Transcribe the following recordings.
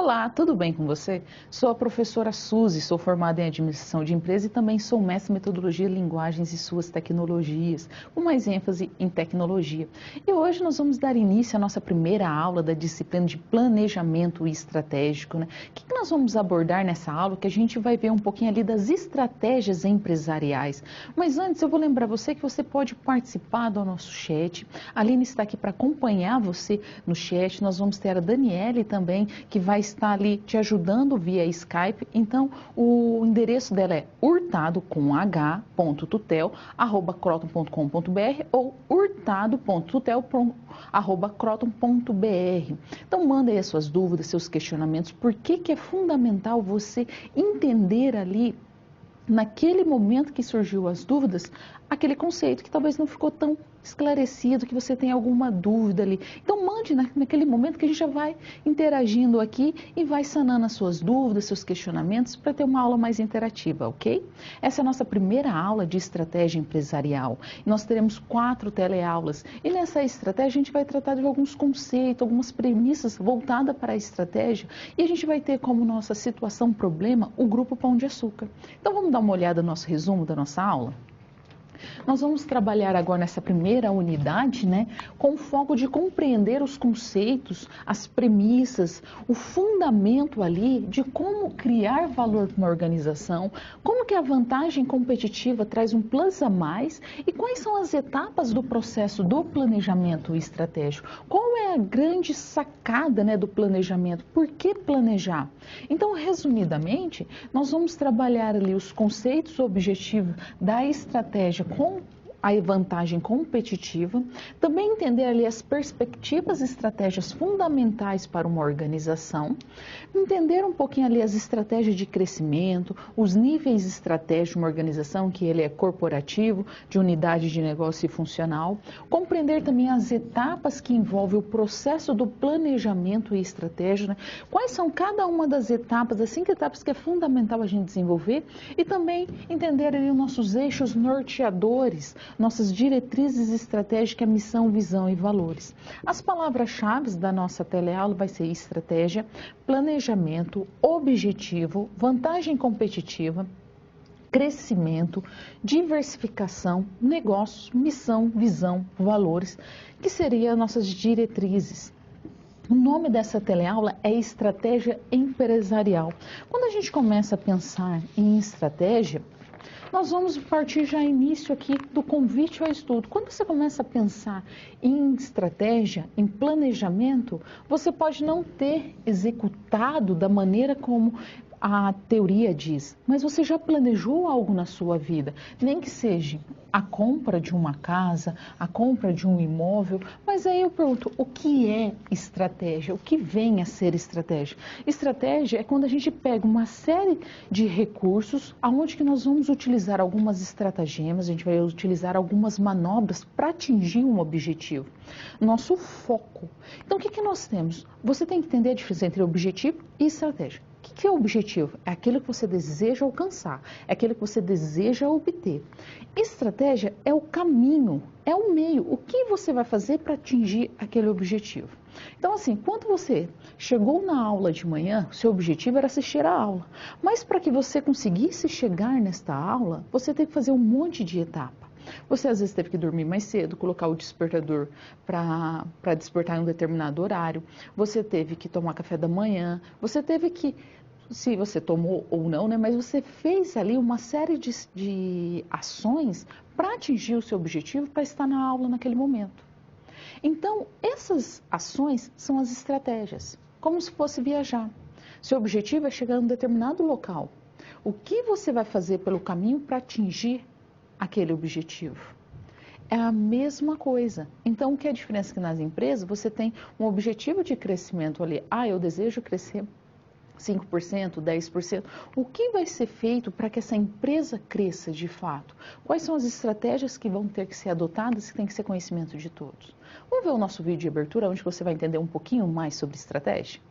Olá, tudo bem com você? Sou a professora Suzy, sou formada em Administração de Empresas e também sou mestre em Metodologia, Linguagens e Suas Tecnologias, com mais ênfase em tecnologia. E hoje nós vamos dar início à nossa primeira aula da disciplina de Planejamento Estratégico, né? O que nós vamos abordar nessa aula? Que a gente vai ver um pouquinho ali das estratégias empresariais. Mas antes eu vou lembrar você que você pode participar do nosso chat. A Aline está aqui para acompanhar você no chat. Nós vamos ter a Daniele também, que vai estar ali te ajudando via Skype. Então, o endereço dela é hurtado.tutel@croton.com.br ou hurtado.tutel@croton.br. Então, manda aí as suas dúvidas, seus questionamentos. Por que é fundamental você entender ali, naquele momento que surgiu as dúvidas, aquele conceito que talvez não ficou tão esclarecido, que você tem alguma dúvida ali. Então mande naquele momento que a gente já vai interagindo aqui e vai sanando as suas dúvidas, seus questionamentos para ter uma aula mais interativa, ok? Essa é a nossa primeira aula de estratégia empresarial. Nós teremos 4 teleaulas e nessa estratégia a gente vai tratar de alguns conceitos, algumas premissas voltadas para a estratégia e a gente vai ter como nossa situação problema o grupo Pão de Açúcar. Então vamos dar uma olhada no nosso resumo da nossa aula? Nós vamos trabalhar agora nessa primeira unidade, né, com o foco de compreender os conceitos, as premissas, o fundamento ali de como criar valor para uma organização, como que a vantagem competitiva traz um plus a mais e quais são as etapas do processo do planejamento estratégico. Qual é a grande sacada, né, do planejamento? Por que planejar? Então, resumidamente, nós vamos trabalhar ali os conceitos objetivos da estratégia com a vantagem competitiva, também entender ali as perspectivas e estratégias fundamentais para uma organização, entender um pouquinho ali as estratégias de crescimento, os níveis estratégicos de uma organização, que ele é corporativo, de unidade de negócio e funcional, compreender também as etapas que envolvem o processo do planejamento e estratégia, né? Quais são cada uma das etapas, as 5 etapas que é fundamental a gente desenvolver e também entender ali os nossos eixos norteadores, nossas diretrizes estratégicas, missão, visão e valores. As palavras-chave da nossa teleaula vai ser estratégia, planejamento, objetivo, vantagem competitiva, crescimento, diversificação, negócios, missão, visão, valores, que seriam as nossas diretrizes. O nome dessa teleaula é Estratégia Empresarial. Quando a gente começa a pensar em estratégia, nós vamos partir já início aqui do convite ao estudo. Quando você começa a pensar em estratégia, em planejamento, você pode não ter executado da maneira como a teoria diz, mas você já planejou algo na sua vida, nem que seja a compra de uma casa, a compra de um imóvel, mas aí eu pergunto, o que é estratégia? O que vem a ser estratégia? Estratégia é quando a gente pega uma série de recursos, aonde que nós vamos utilizar algumas estratagemas, a gente vai utilizar algumas manobras para atingir um objetivo. Nosso foco. Então, o que nós temos? Você tem que entender a diferença entre objetivo e estratégia. O que é o objetivo? É aquilo que você deseja alcançar, é aquilo que você deseja obter. Estratégia é o caminho, é o meio, o que você vai fazer para atingir aquele objetivo. Então, assim, quando você chegou na aula de manhã, seu objetivo era assistir a aula. Mas para que você conseguisse chegar nesta aula, você teve que fazer um monte de etapa. Você às vezes teve que dormir mais cedo, colocar o despertador para despertar em um determinado horário. Você teve que tomar café da manhã. Você teve que, se você tomou ou não, né? Mas você fez ali uma série de ações para atingir o seu objetivo, para estar na aula naquele momento. Então, essas ações são as estratégias, como se fosse viajar. Seu objetivo é chegar a um determinado local. O que você vai fazer pelo caminho para atingir aquele objetivo? É a mesma coisa. Então, o que é a diferença? Que nas empresas você tem um objetivo de crescimento ali. Eu desejo crescer 5%, 10%. O que vai ser feito para que essa empresa cresça de fato? Quais são as estratégias que vão ter que ser adotadas, que tem que ser conhecimento de todos? Vamos ver o nosso vídeo de abertura, onde você vai entender um pouquinho mais sobre estratégia?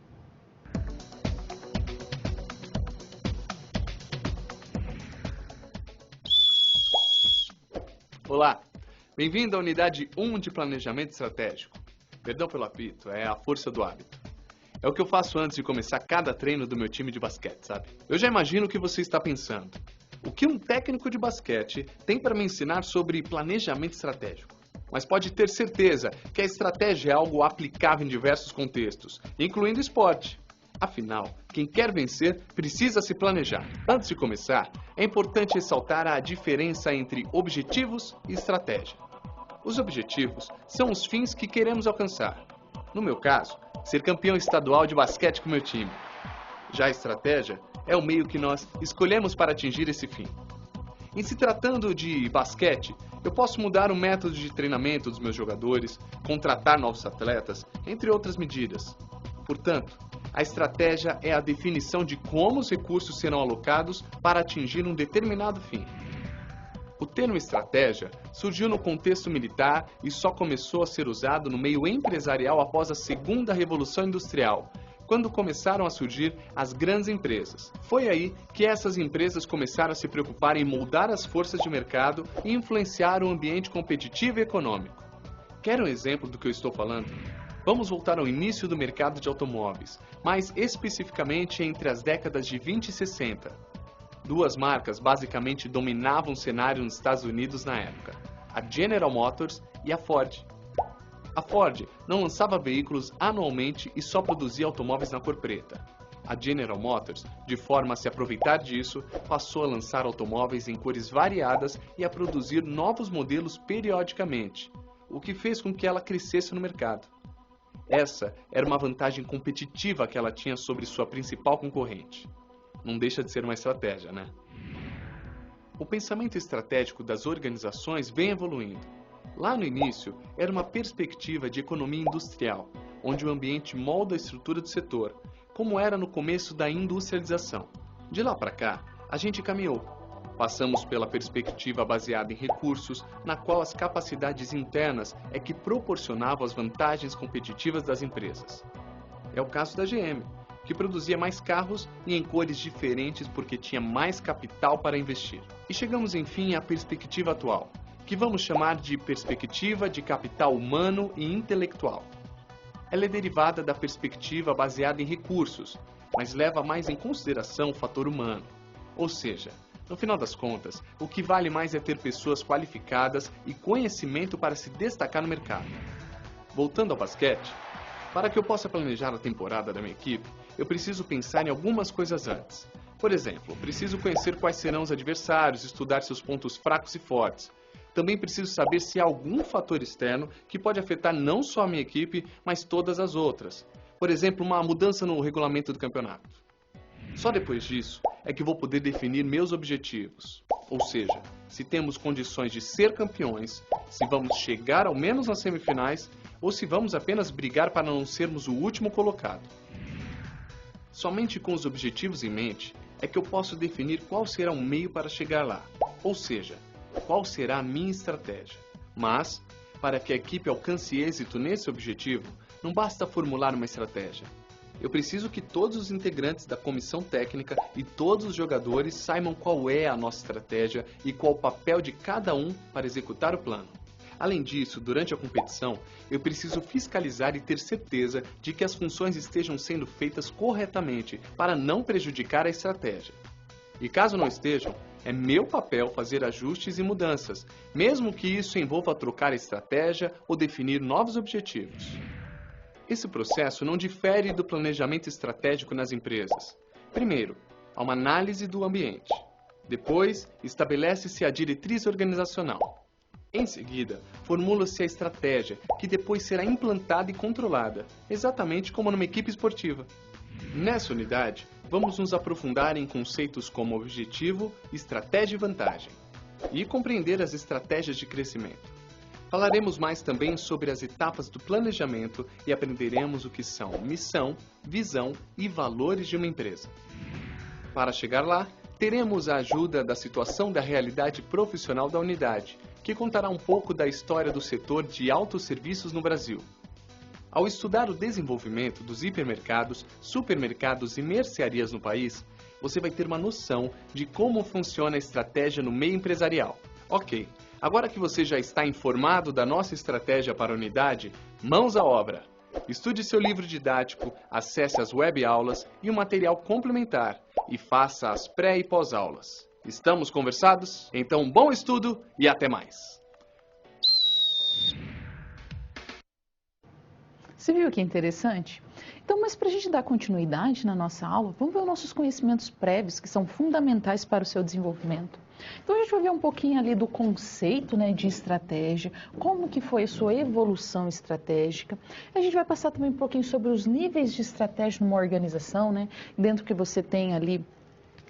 Olá, bem-vindo à unidade 1 de Planejamento Estratégico. Perdão pelo apito, é a força do hábito. É o que eu faço antes de começar cada treino do meu time de basquete, sabe? Eu já imagino o que você está pensando. O que um técnico de basquete tem para me ensinar sobre planejamento estratégico? Mas pode ter certeza que a estratégia é algo aplicável em diversos contextos, incluindo esporte. Afinal, quem quer vencer precisa se planejar. Antes de começar, é importante ressaltar a diferença entre objetivos e estratégia. Os objetivos são os fins que queremos alcançar. No meu caso, ser campeão estadual de basquete com meu time. Já a estratégia é o meio que nós escolhemos para atingir esse fim. Em se tratando de basquete, eu posso mudar o método de treinamento dos meus jogadores, contratar novos atletas, entre outras medidas. Portanto, a estratégia é a definição de como os recursos serão alocados para atingir um determinado fim. O termo estratégia surgiu no contexto militar e só começou a ser usado no meio empresarial após a Segunda Revolução Industrial, quando começaram a surgir as grandes empresas. Foi aí que essas empresas começaram a se preocupar em moldar as forças de mercado e influenciar o ambiente competitivo e econômico. Quer um exemplo do que eu estou falando? Vamos voltar ao início do mercado de automóveis, mais especificamente entre as décadas de 20 e 60. Duas marcas basicamente dominavam o cenário nos Estados Unidos na época, a General Motors e a Ford. A Ford não lançava veículos anualmente e só produzia automóveis na cor preta. A General Motors, de forma a se aproveitar disso, passou a lançar automóveis em cores variadas e a produzir novos modelos periodicamente, o que fez com que ela crescesse no mercado. Essa era uma vantagem competitiva que ela tinha sobre sua principal concorrente. Não deixa de ser uma estratégia, né? O pensamento estratégico das organizações vem evoluindo. Lá no início, era uma perspectiva de economia industrial, onde o ambiente molda a estrutura do setor, como era no começo da industrialização. De lá para cá, a gente caminhou. Passamos pela perspectiva baseada em recursos, na qual as capacidades internas é que proporcionavam as vantagens competitivas das empresas. É o caso da GM, que produzia mais carros e em cores diferentes porque tinha mais capital para investir. E chegamos enfim à perspectiva atual, que vamos chamar de perspectiva de capital humano e intelectual. Ela é derivada da perspectiva baseada em recursos, mas leva mais em consideração o fator humano. Ou seja, no final das contas, o que vale mais é ter pessoas qualificadas e conhecimento para se destacar no mercado. Voltando ao basquete, para que eu possa planejar a temporada da minha equipe, eu preciso pensar em algumas coisas antes. Por exemplo, preciso conhecer quais serão os adversários, estudar seus pontos fracos e fortes. Também preciso saber se há algum fator externo que pode afetar não só a minha equipe, mas todas as outras. Por exemplo, uma mudança no regulamento do campeonato. Só depois disso é que vou poder definir meus objetivos. Ou seja, se temos condições de ser campeões, se vamos chegar ao menos nas semifinais, ou se vamos apenas brigar para não sermos o último colocado. Somente com os objetivos em mente é que eu posso definir qual será o meio para chegar lá. Ou seja, qual será a minha estratégia. Mas, para que a equipe alcance êxito nesse objetivo, não basta formular uma estratégia. Eu preciso que todos os integrantes da comissão técnica e todos os jogadores saibam qual é a nossa estratégia e qual o papel de cada um para executar o plano. Além disso, durante a competição, eu preciso fiscalizar e ter certeza de que as funções estejam sendo feitas corretamente para não prejudicar a estratégia. E caso não estejam, é meu papel fazer ajustes e mudanças, mesmo que isso envolva trocar a estratégia ou definir novos objetivos. Esse processo não difere do planejamento estratégico nas empresas. Primeiro, há uma análise do ambiente. Depois, estabelece-se a diretriz organizacional. Em seguida, formula-se a estratégia, que depois será implantada e controlada, exatamente como numa equipe esportiva. Nessa unidade, vamos nos aprofundar em conceitos como objetivo, estratégia e vantagem, e compreender as estratégias de crescimento. Falaremos mais também sobre as etapas do planejamento e aprenderemos o que são missão, visão e valores de uma empresa. Para chegar lá, teremos a ajuda da situação da realidade profissional da unidade, que contará um pouco da história do setor de autosserviços no Brasil. Ao estudar o desenvolvimento dos hipermercados, supermercados e mercearias no país, você vai ter uma noção de como funciona a estratégia no meio empresarial. Ok, agora que você já está informado da nossa estratégia para a unidade, mãos à obra! Estude seu livro didático, acesse as web-aulas e o material complementar e faça as pré e pós-aulas. Estamos conversados? Então, bom estudo e até mais! Você viu que interessante? Então, mas para a gente dar continuidade na nossa aula, vamos ver os nossos conhecimentos prévios, que são fundamentais para o seu desenvolvimento. Então, a gente vai ver um pouquinho ali do conceito, né, de estratégia, como que foi a sua evolução estratégica. A gente vai passar também um pouquinho sobre os níveis de estratégia numa organização, né, dentro que você tem ali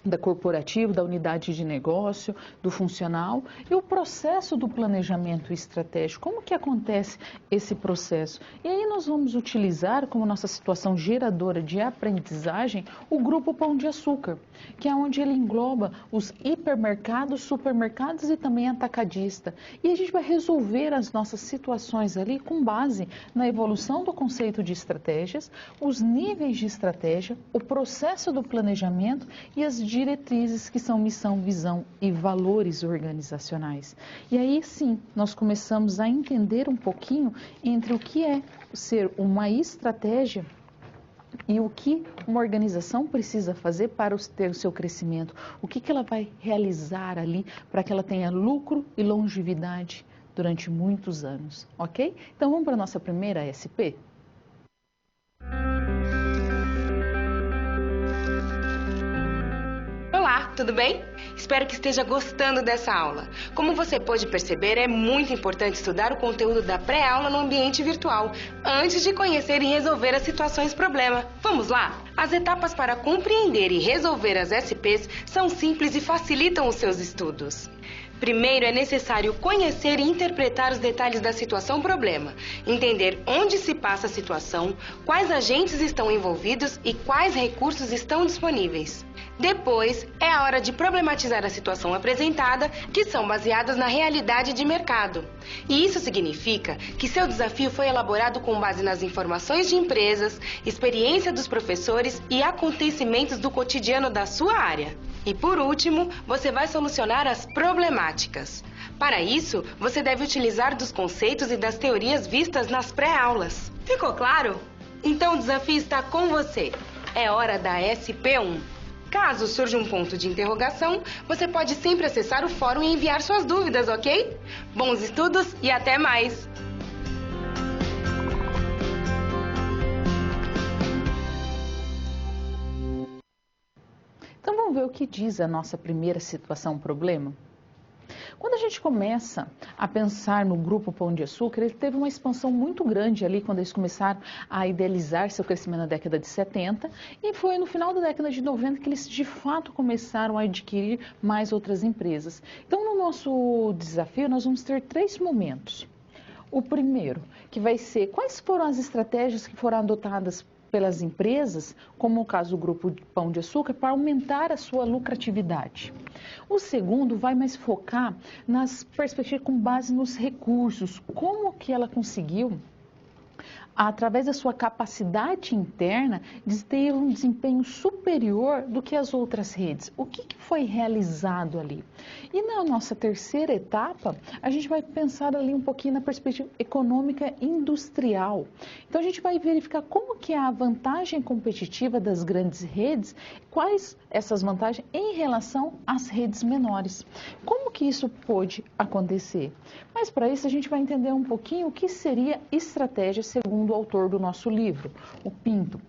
da corporativa, da unidade de negócio, do funcional e o processo do planejamento estratégico. Como que acontece esse processo? E aí nós vamos utilizar como nossa situação geradora de aprendizagem o grupo Pão de Açúcar, que é onde ele engloba os hipermercados, supermercados e também atacadista. E a gente vai resolver as nossas situações ali com base na evolução do conceito de estratégias, os níveis de estratégia, o processo do planejamento e as diretrizes que são missão, visão e valores organizacionais. E aí sim, nós começamos a entender um pouquinho entre o que é ser uma estratégia e o que uma organização precisa fazer para ter o seu crescimento, o que ela vai realizar ali para que ela tenha lucro e longevidade durante muitos anos, ok? Então vamos para a nossa primeira SP? Olá, tudo bem? Espero que esteja gostando dessa aula. Como você pode perceber, é muito importante estudar o conteúdo da pré-aula no ambiente virtual, antes de conhecer e resolver as situações problema. Vamos lá? As etapas para compreender e resolver as SPs são simples e facilitam os seus estudos. Primeiro, é necessário conhecer e interpretar os detalhes da situação problema, entender onde se passa a situação, quais agentes estão envolvidos e quais recursos estão disponíveis. Depois, é a hora de problematizar a situação apresentada, que são baseadas na realidade de mercado. E isso significa que seu desafio foi elaborado com base nas informações de empresas, experiência dos professores e acontecimentos do cotidiano da sua área. E por último, você vai solucionar as problemáticas. Para isso, você deve utilizar dos conceitos e das teorias vistas nas pré-aulas. Ficou claro? Então o desafio está com você. É hora da SP1. Caso surja um ponto de interrogação, você pode sempre acessar o fórum e enviar suas dúvidas, ok? Bons estudos e até mais! Então vamos ver o que diz a nossa primeira situação problema? Quando a gente começa a pensar no grupo Pão de Açúcar, ele teve uma expansão muito grande ali quando eles começaram a idealizar seu crescimento na década de 70 e foi no final da década de 90 que eles de fato começaram a adquirir mais outras empresas. Então no nosso desafio nós vamos ter 3 momentos. O primeiro, que vai ser quais foram as estratégias que foram adotadas pelas empresas, como no caso do grupo Pão de Açúcar, para aumentar a sua lucratividade. O segundo vai mais focar nas perspectivas com base nos recursos, como que ela conseguiu, através da sua capacidade interna, de ter um desempenho superior do que as outras redes. O que foi realizado ali? E na nossa terceira etapa, a gente vai pensar ali um pouquinho na perspectiva econômica industrial. Então, a gente vai verificar como que é a vantagem competitiva das grandes redes, quais essas vantagens em relação às redes menores. Como que isso pode acontecer? Mas para isso a gente vai entender um pouquinho o que seria estratégia segundo o autor do nosso livro, o Pinto.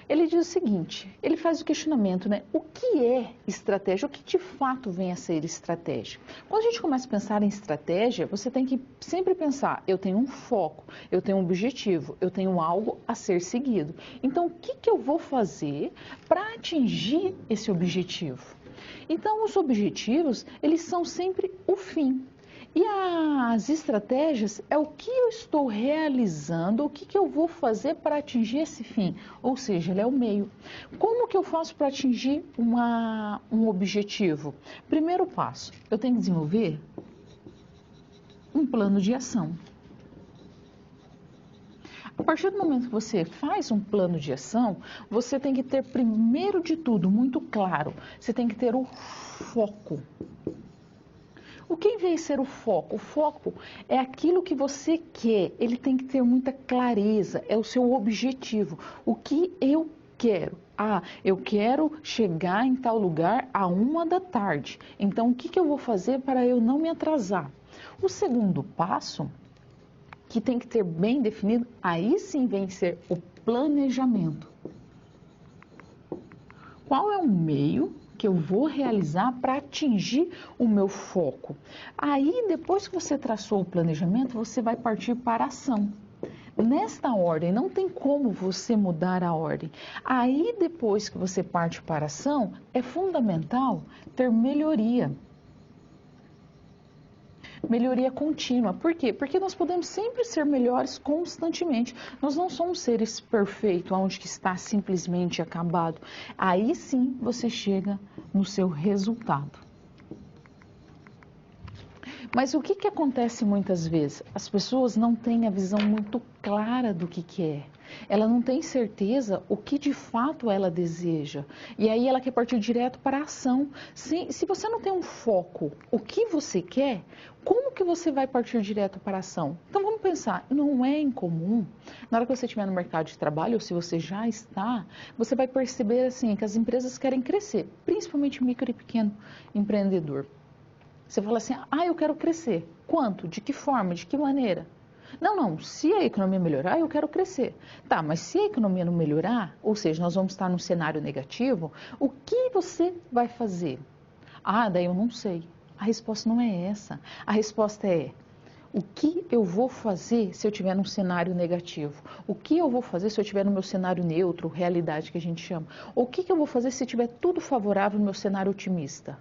Ele diz o seguinte, ele faz o questionamento, né? O que é estratégia? O que de fato vem a ser estratégia? Quando a gente começa a pensar em estratégia, você tem que sempre pensar, eu tenho um foco, eu tenho um objetivo, eu tenho algo a ser seguido. Então, o que eu vou fazer para atingir esse objetivo? Então, os objetivos, eles são sempre o fim. E as estratégias é o que eu estou realizando, o que eu vou fazer para atingir esse fim, ou seja, ele é o meio. Como que eu faço para atingir um objetivo? Primeiro passo, eu tenho que desenvolver um plano de ação. A partir do momento que você faz um plano de ação, você tem que ter, primeiro de tudo, muito claro, você tem que ter o foco. O que vem ser o foco? O foco é aquilo que você quer, ele tem que ter muita clareza, é o seu objetivo. O que eu quero? Ah, eu quero chegar em tal lugar à 1 da tarde. Então, o que eu vou fazer para eu não me atrasar? O segundo passo, que tem que ter bem definido, aí sim vem ser o planejamento. Qual é o meio que eu vou realizar para atingir o meu foco? Aí, depois que você traçou o planejamento, você vai partir para a ação. Nesta ordem, não tem como você mudar a ordem. Aí, depois que você parte para a ação, é fundamental ter melhoria. Melhoria contínua. Por quê? Porque nós podemos sempre ser melhores constantemente. Nós não somos seres perfeitos, onde que está simplesmente acabado. Aí sim você chega no seu resultado. Mas o que acontece muitas vezes? As pessoas não têm a visão muito clara do que é. Ela não tem certeza o que de fato ela deseja. E aí ela quer partir direto para a ação. Se você não tem um foco, o que você quer, como que você vai partir direto para a ação? Então vamos pensar, não é incomum, na hora que você estiver no mercado de trabalho, ou se você já está, você vai perceber assim que as empresas querem crescer, principalmente micro e pequeno empreendedor. Você fala assim, eu quero crescer. Quanto? De que forma? De que maneira? Não, se a economia melhorar, eu quero crescer. Tá, mas se a economia não melhorar, ou seja, nós vamos estar num cenário negativo, o que você vai fazer? Daí eu não sei. A resposta não é essa. A resposta é, o que eu vou fazer se eu estiver num cenário negativo? O que eu vou fazer se eu estiver no meu cenário neutro, realidade que a gente chama? O que eu vou fazer se tiver tudo favorável no meu cenário otimista?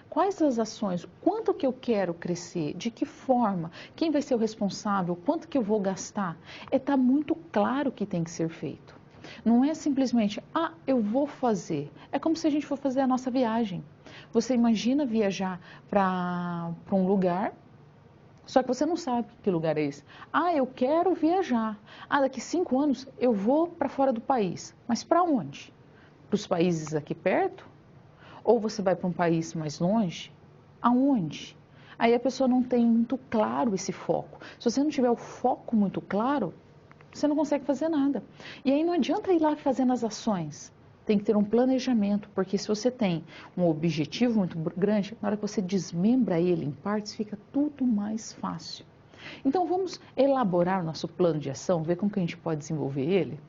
Quais as ações? Quanto que eu quero crescer? De que forma? Quem vai ser o responsável? Quanto que eu vou gastar? Tá muito claro o que tem que ser feito. Não é simplesmente, eu vou fazer. É como se a gente for fazer a nossa viagem. Você imagina viajar para um lugar, só que você não sabe que lugar é esse. Eu quero viajar. Daqui 5 anos eu vou para fora do país. Mas para onde? Para os países aqui perto? Ou você vai para um país mais longe? Aonde? Aí a pessoa não tem muito claro esse foco. Se você não tiver o foco muito claro, você não consegue fazer nada. E aí não adianta ir lá fazendo as ações. Tem que ter um planejamento, porque se você tem um objetivo muito grande, na hora que você desmembra ele em partes, fica tudo mais fácil. Então vamos elaborar o nosso plano de ação, ver como que a gente pode desenvolver ele.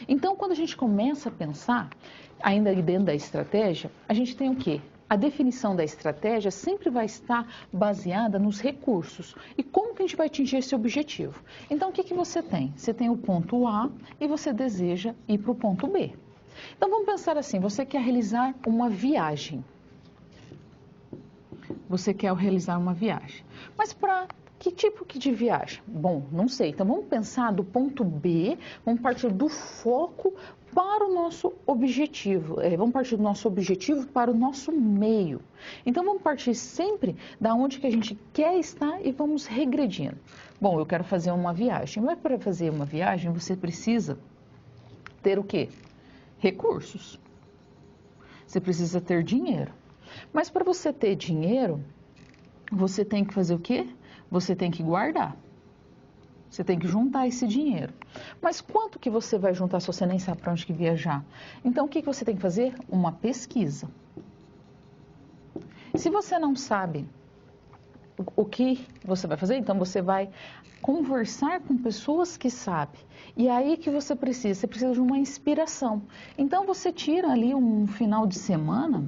Então, quando a gente começa a pensar, ainda dentro da estratégia, a gente tem o quê? A definição da estratégia sempre vai estar baseada nos recursos. E como que a gente vai atingir esse objetivo? Então, o que você tem? Você tem o ponto A e você deseja ir para o ponto B. Então, vamos pensar assim, você quer realizar uma viagem. Você quer realizar uma viagem. Mas para que tipo de viagem? Bom, não sei. Então, vamos pensar do ponto B, vamos partir do foco para o nosso objetivo. Vamos partir do nosso objetivo para o nosso meio. Então, vamos partir sempre da onde que a gente quer estar e vamos regredindo. Bom, eu quero fazer uma viagem. Mas para fazer uma viagem, você precisa ter o quê? Recursos. Você precisa ter dinheiro. Mas para você ter dinheiro, você tem que fazer o quê? Você tem que guardar. Você tem que juntar esse dinheiro. Mas quanto que você vai juntar se você nem sabe para onde que viajar? Então, o que você tem que fazer? Uma pesquisa. Se você não sabe o que você vai fazer, então você vai conversar com pessoas que sabem. E aí que você precisa de uma inspiração. Então, você tira ali um final de semana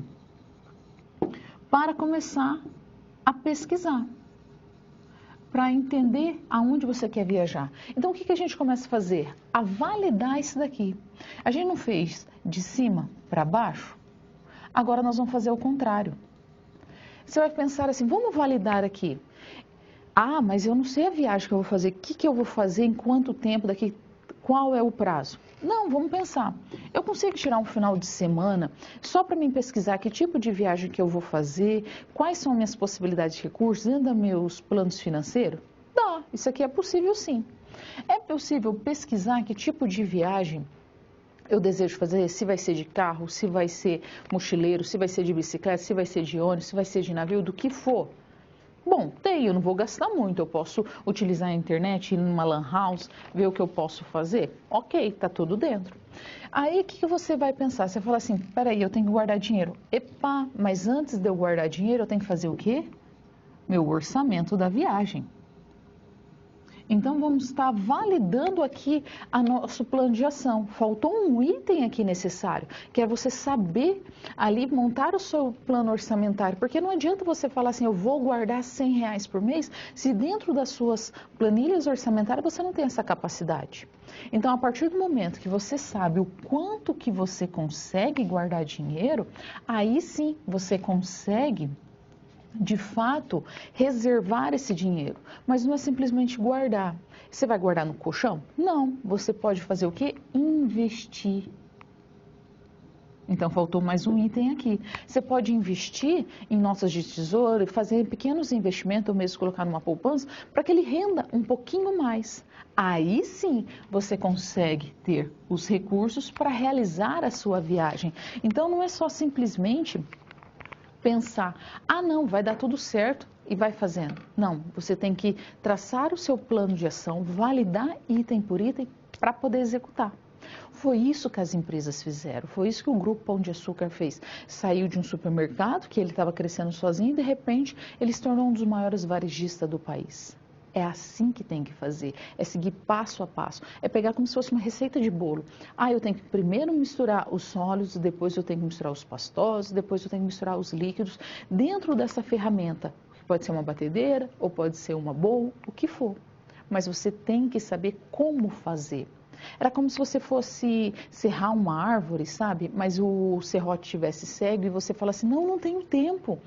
para começar a pesquisar, para entender aonde você quer viajar. Então, o que a gente começa a fazer? A validar isso daqui. A gente não fez de cima para baixo? Agora nós vamos fazer o contrário. Você vai pensar assim, vamos validar aqui. Mas eu não sei a viagem que eu vou fazer. O que eu vou fazer, em quanto tempo, daqui, qual é o prazo? Não, vamos pensar. Eu consigo tirar um final de semana só para mim pesquisar que tipo de viagem que eu vou fazer, quais são minhas possibilidades de recursos, dentro dos meus planos financeiros? Dá, isso aqui é possível sim. É possível pesquisar que tipo de viagem eu desejo fazer, se vai ser de carro, se vai ser mochileiro, se vai ser de bicicleta, se vai ser de ônibus, se vai ser de navio, do que for. Bom, eu não vou gastar muito, eu posso utilizar a internet, ir numa lan house, ver o que eu posso fazer. Ok, tá tudo dentro. Aí, o que você vai pensar? Você fala assim, peraí, eu tenho que guardar dinheiro. Epa, mas antes de eu guardar dinheiro, eu tenho que fazer o quê? Meu orçamento da viagem. Então, vamos estar validando aqui o nosso plano de ação. Faltou um item aqui necessário, que é você saber ali montar o seu plano orçamentário. Porque não adianta você falar assim, eu vou guardar R$100 por mês, se dentro das suas planilhas orçamentárias você não tem essa capacidade. Então, a partir do momento que você sabe o quanto que você consegue guardar dinheiro, aí sim você consegue de fato, reservar esse dinheiro. Mas não é simplesmente guardar. Você vai guardar no colchão? Não. Você pode fazer o quê? Investir. Então, faltou mais um item aqui. Você pode investir em notas de tesouro, fazer pequenos investimentos, ou mesmo colocar numa poupança, para que ele renda um pouquinho mais. Aí sim, você consegue ter os recursos para realizar a sua viagem. Então, não é só simplesmente pensar, não, vai dar tudo certo e vai fazendo. Não, você tem que traçar o seu plano de ação, validar item por item para poder executar. Foi isso que as empresas fizeram, foi isso que o Grupo Pão de Açúcar fez. Saiu de um supermercado que ele estava crescendo sozinho e de repente ele se tornou um dos maiores varejistas do país. É assim que tem que fazer, é seguir passo a passo, é pegar como se fosse uma receita de bolo. Eu tenho que primeiro misturar os sólidos, depois eu tenho que misturar os pastosos, depois eu tenho que misturar os líquidos dentro dessa ferramenta. Pode ser uma batedeira ou pode ser uma bowl, o que for. Mas você tem que saber como fazer. Era como se você fosse serrar uma árvore, sabe? Mas o serrote estivesse cego e você fala assim, não tenho tempo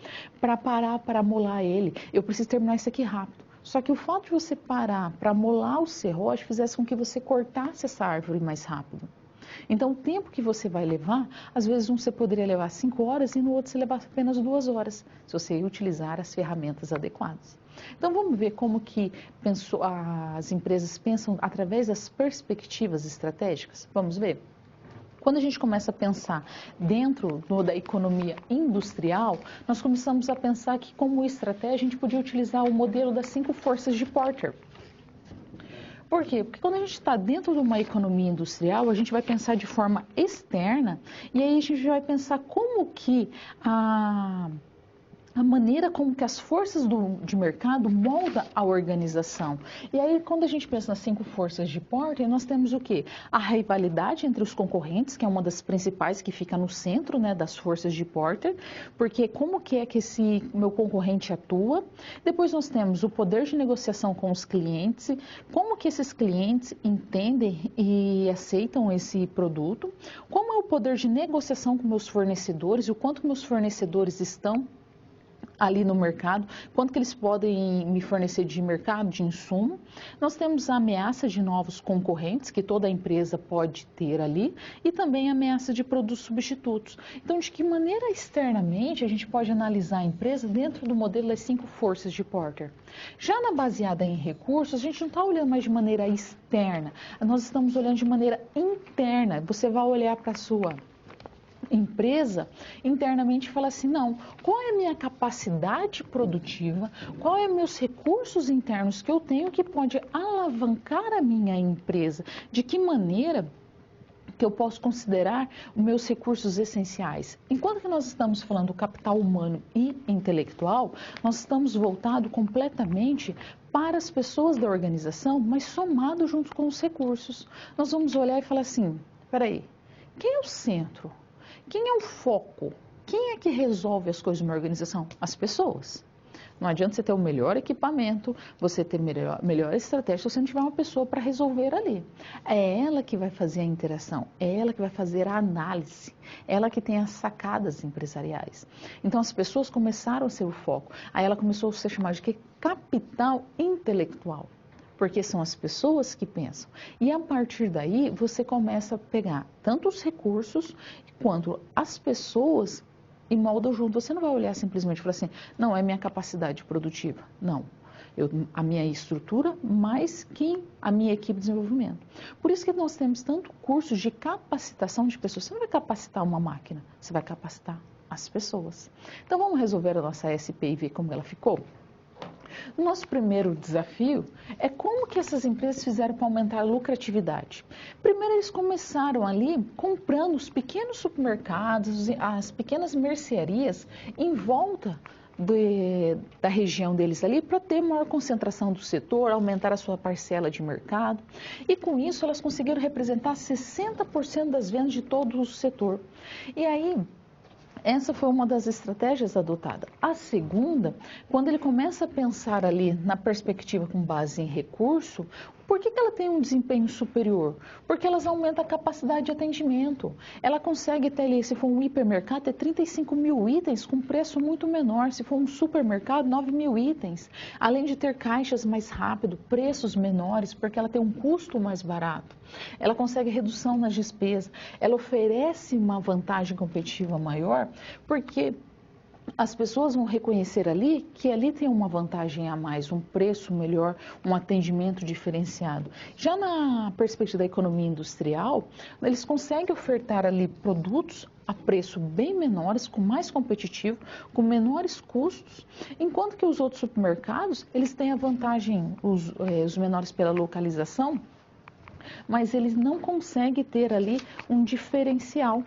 para parar, para molar ele. Eu preciso terminar isso aqui rápido. Só que o fato de você parar para molar o serrote fizesse com que você cortasse essa árvore mais rápido. Então, o tempo que você vai levar, às vezes você poderia levar 5 horas e no outro você levar apenas 2 horas, se você utilizar as ferramentas adequadas. Então, vamos ver como que as empresas pensam através das perspectivas estratégicas? Vamos ver? Quando a gente começa a pensar dentro da economia industrial, nós começamos a pensar que como estratégia a gente podia utilizar o modelo das 5 forças de Porter. Por quê? Porque quando a gente está dentro de uma economia industrial, a gente vai pensar de forma externa e aí a gente vai pensar como que a maneira como que as forças de mercado moldam a organização. E aí, quando a gente pensa nas 5 forças de Porter, nós temos o quê? A rivalidade entre os concorrentes, que é uma das principais que fica no centro, né, das forças de Porter, porque como que é que esse meu concorrente atua. Depois nós temos o poder de negociação com os clientes, como que esses clientes entendem e aceitam esse produto, como é o poder de negociação com meus fornecedores, o quanto meus fornecedores estão ali no mercado, quanto que eles podem me fornecer de mercado, de insumo. Nós temos a ameaça de novos concorrentes, que toda empresa pode ter ali, e também a ameaça de produtos substitutos. Então, de que maneira externamente a gente pode analisar a empresa dentro do modelo das 5 forças de Porter? Já na baseada em recursos, a gente não está olhando mais de maneira externa, nós estamos olhando de maneira interna. Você vai olhar para a sua empresa internamente fala assim, não, qual é a minha capacidade produtiva, qual é meus recursos internos que eu tenho que pode alavancar a minha empresa, de que maneira que eu posso considerar os meus recursos essenciais. Enquanto que nós estamos falando do capital humano e intelectual, nós estamos voltados completamente para as pessoas da organização, mas somado junto com os recursos. Nós vamos olhar e falar assim, peraí, quem é o centro? Quem é o foco? Quem é que resolve as coisas numa organização? As pessoas. Não adianta você ter o melhor equipamento, você ter melhor estratégia, se você não tiver uma pessoa para resolver ali. É ela que vai fazer a interação, é ela que vai fazer a análise, ela que tem as sacadas empresariais. Então, as pessoas começaram a ser o foco. Aí ela começou a ser chamada de capital intelectual. Porque são as pessoas que pensam. E a partir daí, você começa a pegar tanto os recursos quanto as pessoas e moldam junto. Você não vai olhar simplesmente e falar assim, não, é minha capacidade produtiva. Não. a minha estrutura, mais que a minha equipe de desenvolvimento. Por isso que nós temos tanto cursos de capacitação de pessoas. Você não vai capacitar uma máquina, você vai capacitar as pessoas. Então vamos resolver a nossa SP e ver como ela ficou? O nosso primeiro desafio é como que essas empresas fizeram para aumentar a lucratividade. Primeiro, eles começaram ali comprando os pequenos supermercados, as pequenas mercearias em volta da região deles ali para ter maior concentração do setor, aumentar a sua parcela de mercado. E com isso, elas conseguiram representar 60% das vendas de todo o setor. E aí, essa foi uma das estratégias adotadas. A segunda, quando ele começa a pensar ali na perspectiva com base em recurso, por que ela tem um desempenho superior? Porque elas aumentam a capacidade de atendimento. Ela consegue ter ali, se for um hipermercado, ter 35 mil itens com preço muito menor. Se for um supermercado, 9 mil itens. Além de ter caixas mais rápido, preços menores, porque ela tem um custo mais barato. Ela consegue redução nas despesas. Ela oferece uma vantagem competitiva maior, porque as pessoas vão reconhecer ali que ali tem uma vantagem a mais, um preço melhor, um atendimento diferenciado. Já na perspectiva da economia industrial, eles conseguem ofertar ali produtos a preço bem menores, com mais competitivo, com menores custos, enquanto que os outros supermercados, eles têm a vantagem, os menores pela localização, mas eles não conseguem ter ali um diferencial.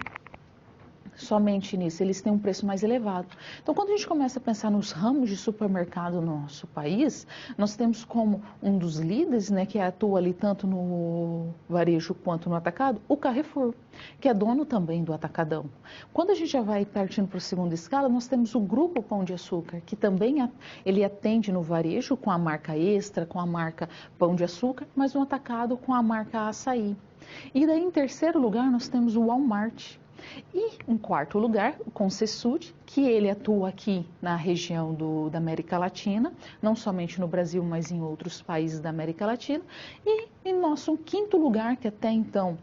Somente nisso, eles têm um preço mais elevado. Então, quando a gente começa a pensar nos ramos de supermercado no nosso país, nós temos como um dos líderes, né, que atua ali tanto no varejo quanto no atacado, o Carrefour, que é dono também do Atacadão. Quando a gente já vai partindo para a segunda escala, nós temos o Grupo Pão de Açúcar, que também ele atende no varejo com a marca Extra, com a marca Pão de Açúcar, mas no atacado com a marca Açaí. E daí, em terceiro lugar, nós temos o Walmart. E, em quarto lugar, o Concessud, que ele atua aqui na região da América Latina, não somente no Brasil, mas em outros países da América Latina. E em nosso quinto lugar, que até então,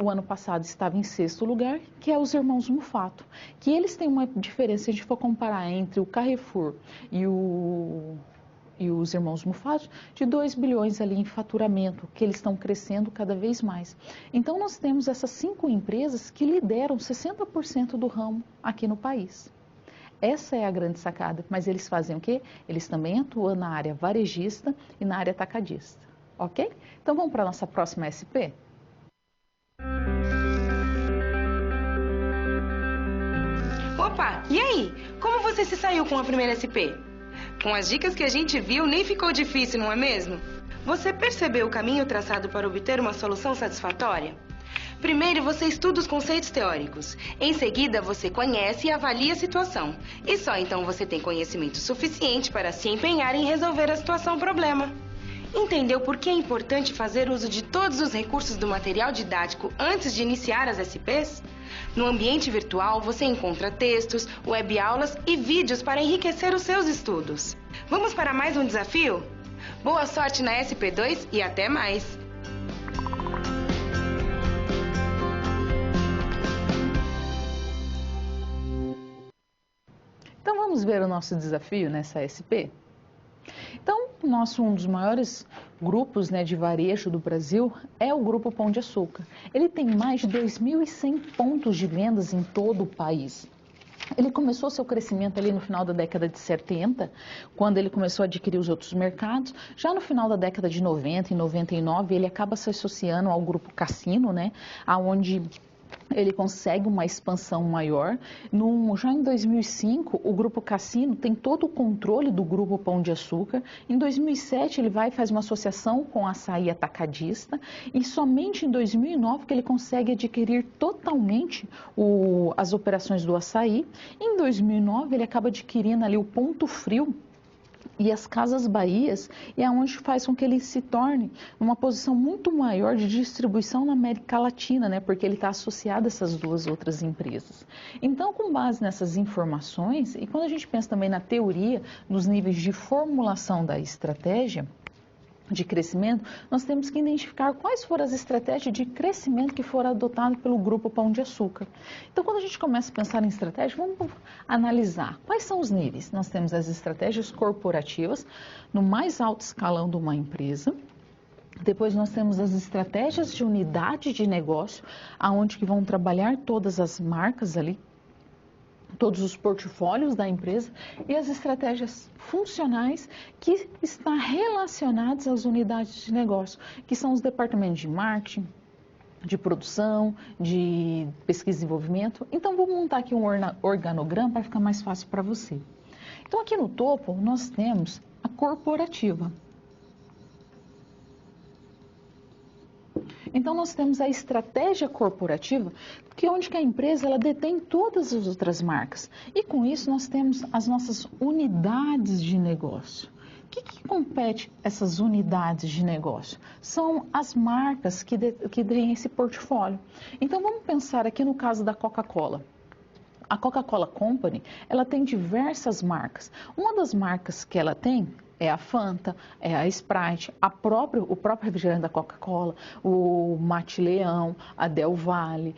o ano passado estava em sexto lugar, que é os Irmãos Mufato, que eles têm uma diferença, se a gente for comparar entre o Carrefour e os Irmãos Mufato, de 2 bilhões ali em faturamento, que eles estão crescendo cada vez mais. Então, nós temos essas 5 empresas que lideram 60% do ramo aqui no país. Essa é a grande sacada, mas eles fazem o quê? Eles também atuam na área varejista e na área atacadista, ok? Então, vamos para a nossa próxima SP? Opa, e aí? Como você se saiu com a primeira SP? Com as dicas que a gente viu, nem ficou difícil, não é mesmo? Você percebeu o caminho traçado para obter uma solução satisfatória? Primeiro, você estuda os conceitos teóricos. Em seguida, você conhece e avalia a situação. E só então você tem conhecimento suficiente para se empenhar em resolver a situação-problema. Entendeu por que é importante fazer uso de todos os recursos do material didático antes de iniciar as SPs? No ambiente virtual, você encontra textos, web-aulas e vídeos para enriquecer os seus estudos. Vamos para mais um desafio? Boa sorte na SP2 e até mais! Então, vamos ver o nosso desafio nessa SP? Então, um dos maiores grupos, né, de varejo do Brasil é o Grupo Pão de Açúcar. Ele tem mais de 2.100 pontos de vendas em todo o país. Ele começou seu crescimento ali no final da década de 70, quando ele começou a adquirir os outros mercados. Já no final da década de 90, em 99, ele acaba se associando ao Grupo Cassino, né, aonde ele consegue uma expansão maior. Já em 2005, o Grupo Cassino tem todo o controle do Grupo Pão de Açúcar. Em 2007, ele vai e faz uma associação com a Açaí Atacadista. E somente em 2009 que ele consegue adquirir totalmente as operações do Açaí. Em 2009, ele acaba adquirindo ali o Ponto Frio e as Casas Bahias, e é onde faz com que ele se torne uma posição muito maior de distribuição na América Latina, né? Porque ele está associado a essas duas outras empresas. Então, com base nessas informações, e quando a gente pensa também na teoria, nos níveis de formulação da estratégia, de crescimento, nós temos que identificar quais foram as estratégias de crescimento que foram adotadas pelo grupo Pão de Açúcar. Então, quando a gente começa a pensar em estratégia, vamos analisar quais são os níveis. Nós temos as estratégias corporativas, no mais alto escalão de uma empresa. Depois nós temos as estratégias de unidade de negócio, aonde que vão trabalhar todas as marcas ali, todos os portfólios da empresa, e as estratégias funcionais que estão relacionadas às unidades de negócio, que são os departamentos de marketing, de produção, de pesquisa e desenvolvimento. Então, vou montar aqui um organograma para ficar mais fácil para você. Então, aqui no topo, nós temos a corporativa. Então, nós temos a estratégia corporativa, que é onde que a empresa ela detém todas as outras marcas. E com isso, nós temos as nossas unidades de negócio. O que compete essas unidades de negócio? São as marcas que têm esse portfólio. Então, vamos pensar aqui no caso da Coca-Cola. A Coca-Cola Company, ela tem diversas marcas. Uma das marcas que ela tem é a Fanta, é a Sprite, o próprio refrigerante da Coca-Cola, o Mate Leão, a Del Valle,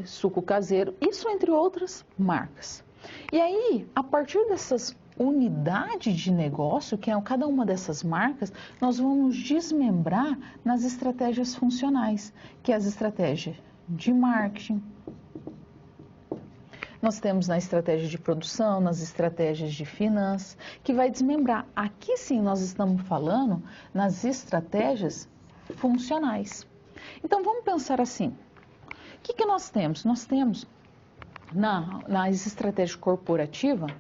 suco caseiro, isso entre outras marcas. E aí, a partir dessas unidades de negócio, que é cada uma dessas marcas, nós vamos desmembrar nas estratégias funcionais, que é as estratégias de marketing. Nós temos na estratégia de produção, nas estratégias de finanças, que vai desmembrar. Aqui sim nós estamos falando nas estratégias funcionais. Então vamos pensar assim, o que nós temos? Nós temos nas estratégias corporativas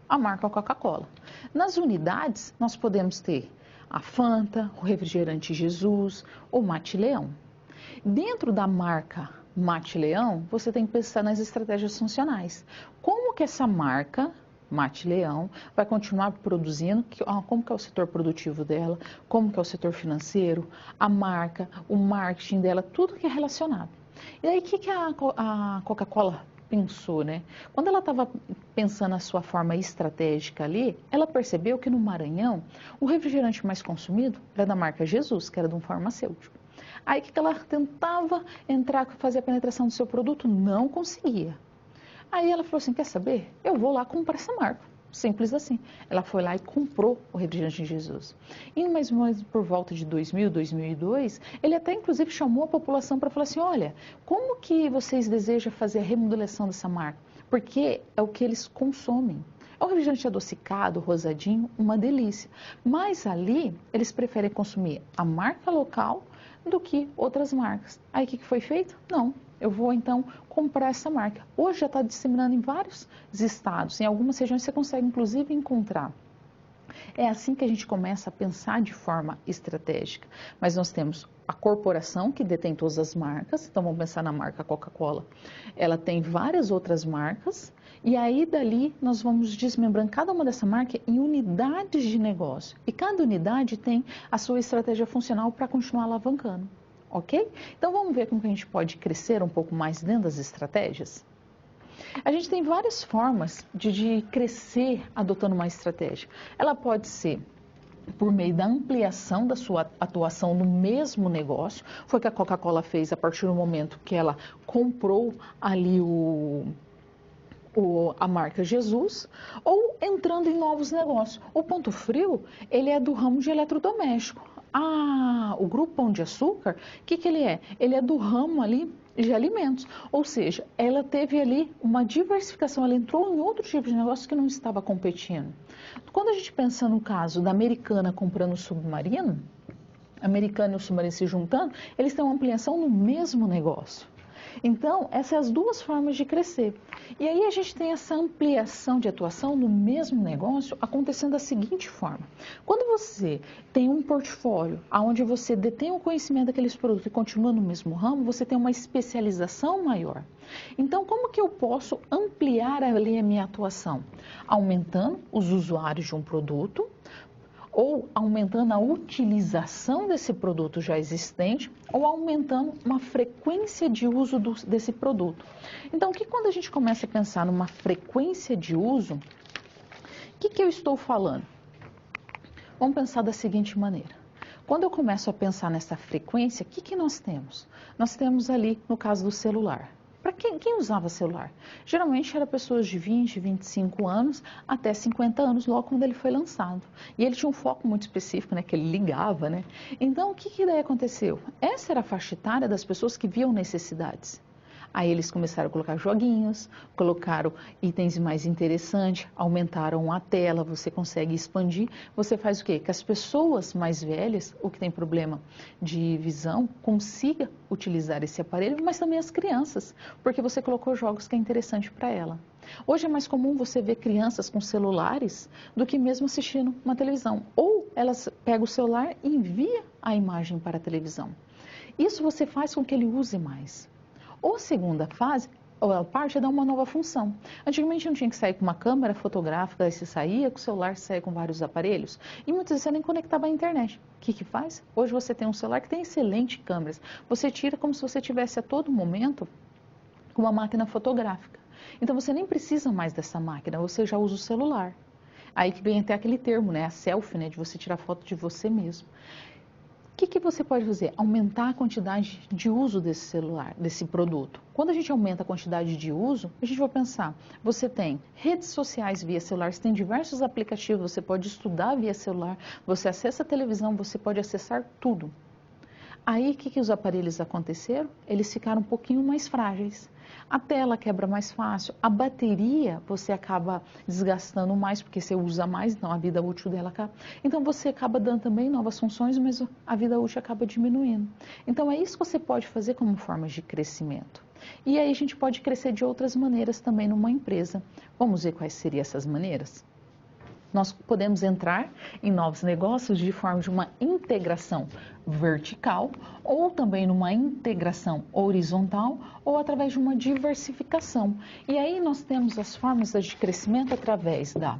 a marca Coca-Cola. Nas unidades nós podemos ter a Fanta, o refrigerante Jesus, o Mate Leão. Dentro da marca Mate Leão, você tem que pensar nas estratégias funcionais. Como que essa marca, Mate Leão, vai continuar produzindo, como que é o setor produtivo dela, como que é o setor financeiro, a marca, o marketing dela, tudo que é relacionado. E aí, o que a Coca-Cola pensou, né? Quando ela estava pensando a sua forma estratégica ali, ela percebeu que no Maranhão, o refrigerante mais consumido era da marca Jesus, que era de um farmacêutico. Aí o que ela tentava entrar, fazer a penetração do seu produto, não conseguia. Aí ela falou assim, quer saber? Eu vou lá comprar essa marca. Simples assim. Ela foi lá e comprou o refrigerante de Jesus. E mais ou menos por volta de 2000, 2002, ele até inclusive chamou a população para falar assim, olha, como que vocês desejam fazer a remodelação dessa marca? Porque é o que eles consomem. É um refrigerante adocicado, rosadinho, uma delícia. Mas ali, eles preferem consumir a marca local do que outras marcas. Aí o que foi feito? Não, eu vou então comprar essa marca. Hoje já está disseminando em vários estados, em algumas regiões você consegue inclusive encontrar. É assim que a gente começa a pensar de forma estratégica. Mas nós temos a corporação que detém todas as marcas, então vamos pensar na marca Coca-Cola. Ela tem várias outras marcas e aí dali nós vamos desmembrando cada uma dessa marca em unidades de negócio. E cada unidade tem a sua estratégia funcional para continuar alavancando, ok? Então vamos ver como que a gente pode crescer um pouco mais dentro das estratégias? A gente tem várias formas de crescer adotando uma estratégia. Ela pode ser por meio da ampliação da sua atuação no mesmo negócio. Foi o que a Coca-Cola fez a partir do momento que ela comprou ali a marca Jesus, ou entrando em novos negócios. O Ponto Frio, ele é do ramo de eletrodoméstico. O Grupo Pão de Açúcar, o que ele é? Ele é do ramo ali de alimentos, ou seja, ela teve ali uma diversificação, ela entrou em outro tipo de negócio que não estava competindo. Quando a gente pensa no caso da Americana comprando o Submarino, a Americana e o Submarino se juntando, eles têm uma ampliação no mesmo negócio. Então, essas são as duas formas de crescer. E aí a gente tem essa ampliação de atuação no mesmo negócio acontecendo da seguinte forma. Quando você tem um portfólio onde você detém o conhecimento daqueles produtos e continua no mesmo ramo, você tem uma especialização maior. Então, como que eu posso ampliar ali a minha atuação? Aumentando os usuários de um produto, ou aumentando a utilização desse produto já existente, ou aumentando uma frequência de uso desse produto. Então, quando a gente começa a pensar numa frequência de uso, o que eu estou falando? Vamos pensar da seguinte maneira. Quando eu começo a pensar nessa frequência, o que nós temos? Nós temos ali, no caso do celular. Para quem usava celular? Geralmente eram pessoas de 20, 25 anos até 50 anos, logo quando ele foi lançado. E ele tinha um foco muito específico, né, que ele ligava, né? Então, o que daí aconteceu? Essa era a faixa etária das pessoas que viam necessidades. Aí eles começaram a colocar joguinhos, colocaram itens mais interessantes, aumentaram a tela, você consegue expandir. Você faz o quê? Que as pessoas mais velhas, ou que tem problema de visão, consiga utilizar esse aparelho, mas também as crianças, porque você colocou jogos que é interessante para ela. Hoje é mais comum você ver crianças com celulares do que mesmo assistindo uma televisão. Ou elas pegam o celular e enviam a imagem para a televisão. Isso você faz com que ele use mais. Ou a segunda fase, ou a parte é dar uma nova função. Antigamente não tinha que sair com uma câmera fotográfica, aí você saía com o celular, você saía com vários aparelhos, e muitas vezes você nem conectava à internet. O que faz? Hoje você tem um celular que tem excelentes câmeras. Você tira como se você tivesse a todo momento com uma máquina fotográfica. Então você nem precisa mais dessa máquina, você já usa o celular. Aí que vem até aquele termo, né? A selfie, né? De você tirar foto de você mesmo. O que você pode fazer? Aumentar a quantidade de uso desse celular, desse produto. Quando a gente aumenta a quantidade de uso, a gente vai pensar, você tem redes sociais via celular, você tem diversos aplicativos, você pode estudar via celular, você acessa a televisão, você pode acessar tudo. Aí, o que os aparelhos aconteceram? Eles ficaram um pouquinho mais frágeis. A tela quebra mais fácil, a bateria você acaba desgastando mais, porque você usa mais, então a vida útil dela acaba. Então, você acaba dando também novas funções, mas a vida útil acaba diminuindo. Então, é isso que você pode fazer como forma de crescimento. E aí, a gente pode crescer de outras maneiras também numa empresa. Vamos ver quais seriam essas maneiras? Nós podemos entrar em novos negócios de forma de uma integração vertical ou também numa integração horizontal ou através de uma diversificação. E aí nós temos as formas de crescimento através da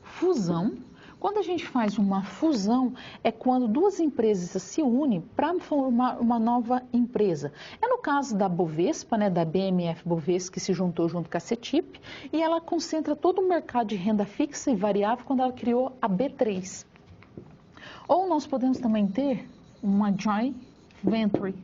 fusão. Quando a gente faz uma fusão, é quando duas empresas se unem para formar uma nova empresa. É no caso da Bovespa, né, da BMF Bovespa, que se juntou junto com a CETIP, e ela concentra todo o mercado de renda fixa e variável quando ela criou a B3. Ou nós podemos também ter uma joint venture.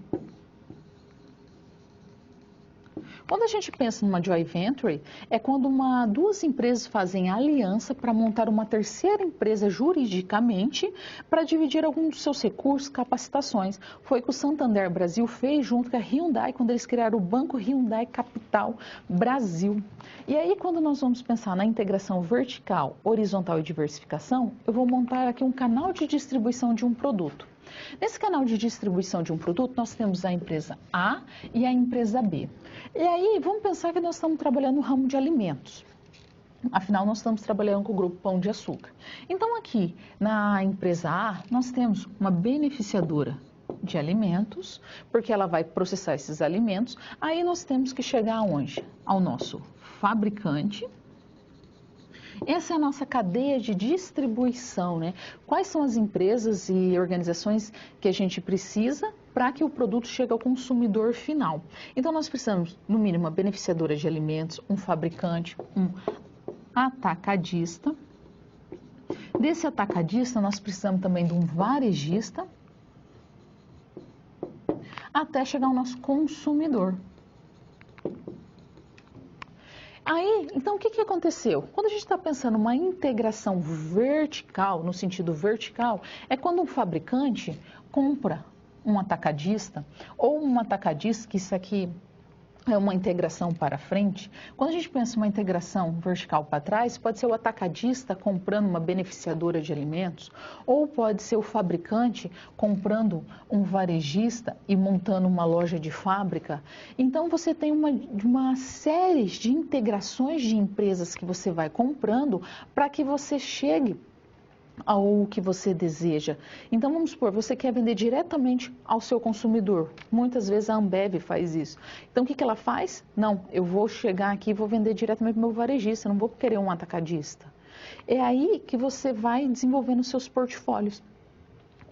Quando a gente pensa numa joint venture, é quando duas empresas fazem aliança para montar uma terceira empresa juridicamente para dividir alguns dos seus recursos, capacitações. Foi o que o Santander Brasil fez junto com a Hyundai, quando eles criaram o Banco Hyundai Capital Brasil. E aí, quando nós vamos pensar na integração vertical, horizontal e diversificação, eu vou montar aqui um canal de distribuição de um produto. Nesse canal de distribuição de um produto, nós temos a empresa A e a empresa B. E aí, vamos pensar que nós estamos trabalhando no ramo de alimentos. Afinal, nós estamos trabalhando com o grupo Pão de Açúcar. Então, aqui na empresa A, nós temos uma beneficiadora de alimentos, porque ela vai processar esses alimentos. Aí, nós temos que chegar aonde? Ao nosso fabricante. Essa é a nossa cadeia de distribuição, né? Quais são as empresas e organizações que a gente precisa para que o produto chegue ao consumidor final? Então, nós precisamos, no mínimo, uma beneficiadora de alimentos, um fabricante, um atacadista. Desse atacadista, nós precisamos também de um varejista, até chegar ao nosso consumidor. Aí, então, o que aconteceu? Quando a gente está pensando uma integração vertical, no sentido vertical, é quando um fabricante compra um atacadista, ou um atacadista, que isso aqui é uma integração para frente. Quando a gente pensa uma integração vertical para trás, pode ser o atacadista comprando uma beneficiadora de alimentos, ou pode ser o fabricante comprando um varejista e montando uma loja de fábrica. Então, você tem uma série de integrações de empresas que você vai comprando para que você chegue ao que você deseja. Então, vamos supor, você quer vender diretamente ao seu consumidor. Muitas vezes a Ambev faz isso. Então, o que ela faz? Não, eu vou chegar aqui e vou vender diretamente para o meu varejista, não vou querer um atacadista. É aí que você vai desenvolvendo seus portfólios.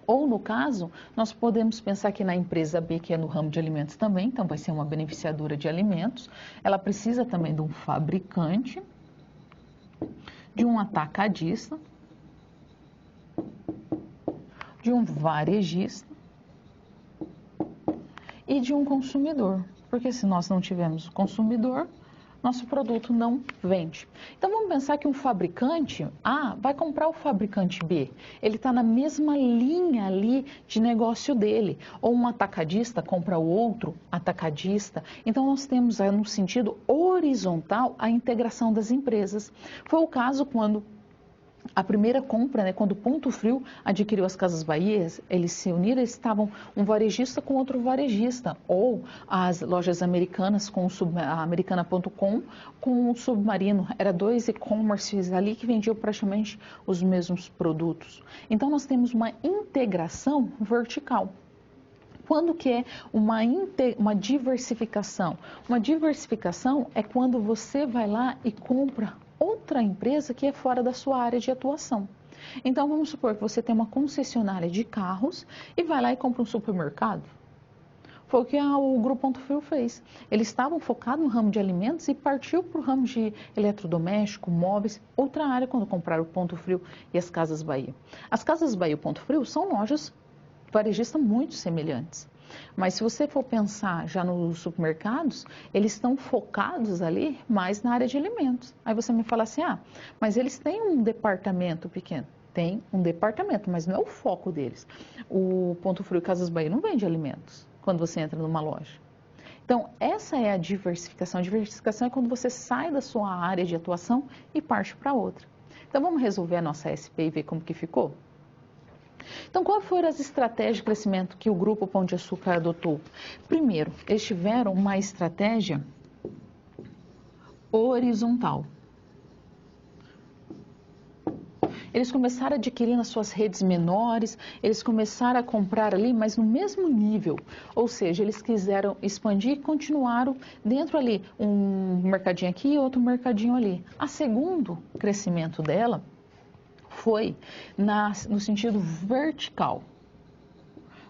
Ou, no caso, nós podemos pensar aqui na empresa B, que é no ramo de alimentos também, então vai ser uma beneficiadora de alimentos. Ela precisa também de um fabricante, de um atacadista, de um varejista e de um consumidor. Porque se nós não tivermos consumidor, nosso produto não vende. Então vamos pensar que um fabricante A vai comprar o fabricante B. Ele está na mesma linha ali de negócio dele. Ou um atacadista compra o outro atacadista. Então nós temos no sentido horizontal a integração das empresas. Foi o caso quando a primeira compra, né, quando o Ponto Frio adquiriu as Casas Bahia, eles se uniram, eles estavam um varejista com outro varejista, ou as lojas americanas com a Americana.com com o Submarino, era dois e-commerces ali que vendiam praticamente os mesmos produtos. Então nós temos uma integração vertical. Quando que é uma diversificação? Uma diversificação é quando você vai lá e compra outra empresa que é fora da sua área de atuação. Então, vamos supor que você tem uma concessionária de carros e vai lá e compra um supermercado. Foi o que o Grupo Ponto Frio fez. Eles estavam focados no ramo de alimentos e partiu para o ramo de eletrodoméstico, móveis, outra área quando compraram o Ponto Frio e as Casas Bahia. As Casas Bahia e o Ponto Frio são lojas varejistas muito semelhantes. Mas se você for pensar já nos supermercados, eles estão focados ali mais na área de alimentos. Aí você me fala assim, mas eles têm um departamento pequeno. Tem um departamento, mas não é o foco deles. O Ponto Frio e Casas Bahia não vende alimentos quando você entra numa loja. Então, essa é a diversificação. A diversificação é quando você sai da sua área de atuação e parte para outra. Então, vamos resolver a nossa SP e ver como que ficou? Então, quais foram as estratégias de crescimento que o Grupo Pão de Açúcar adotou? Primeiro, eles tiveram uma estratégia horizontal. Eles começaram a adquirir nas suas redes menores, eles começaram a comprar ali, mas no mesmo nível. Ou seja, eles quiseram expandir e continuaram dentro ali, um mercadinho aqui e outro mercadinho ali. A segundo crescimento dela foi no sentido vertical.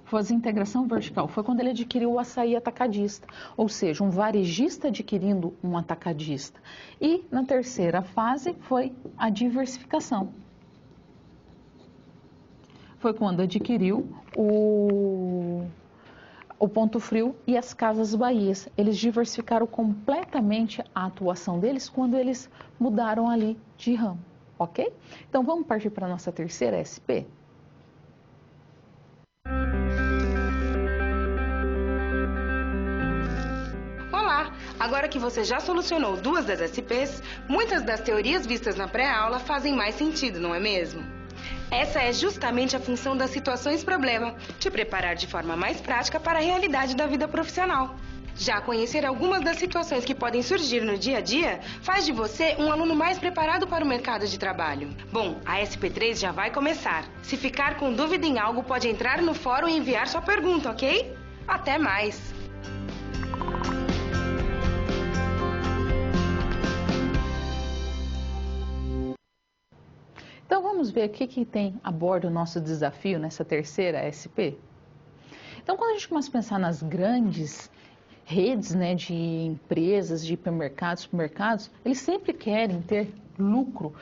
Foi a integração vertical. Foi quando ele adquiriu o açaí atacadista, ou seja, um varejista adquirindo um atacadista. E na terceira fase foi a diversificação. Foi quando adquiriu o Ponto Frio e as Casas Bahia. Eles diversificaram completamente a atuação deles quando eles mudaram ali de ramo. Ok? Então, vamos partir para a nossa terceira SP? Olá! Agora que você já solucionou duas das SPs, muitas das teorias vistas na pré-aula fazem mais sentido, não é mesmo? Essa é justamente a função das situações-problema, te preparar de forma mais prática para a realidade da vida profissional. Já conhecer algumas das situações que podem surgir no dia a dia faz de você um aluno mais preparado para o mercado de trabalho. Bom, a SP3 já vai começar. Se ficar com dúvida em algo, pode entrar no fórum e enviar sua pergunta, ok? Até mais! Então vamos ver o que tem a bordo o nosso desafio nessa terceira SP? Então quando a gente começa a pensar nas grandes redes, né, de empresas, de hipermercados, supermercados, eles sempre querem ter lucro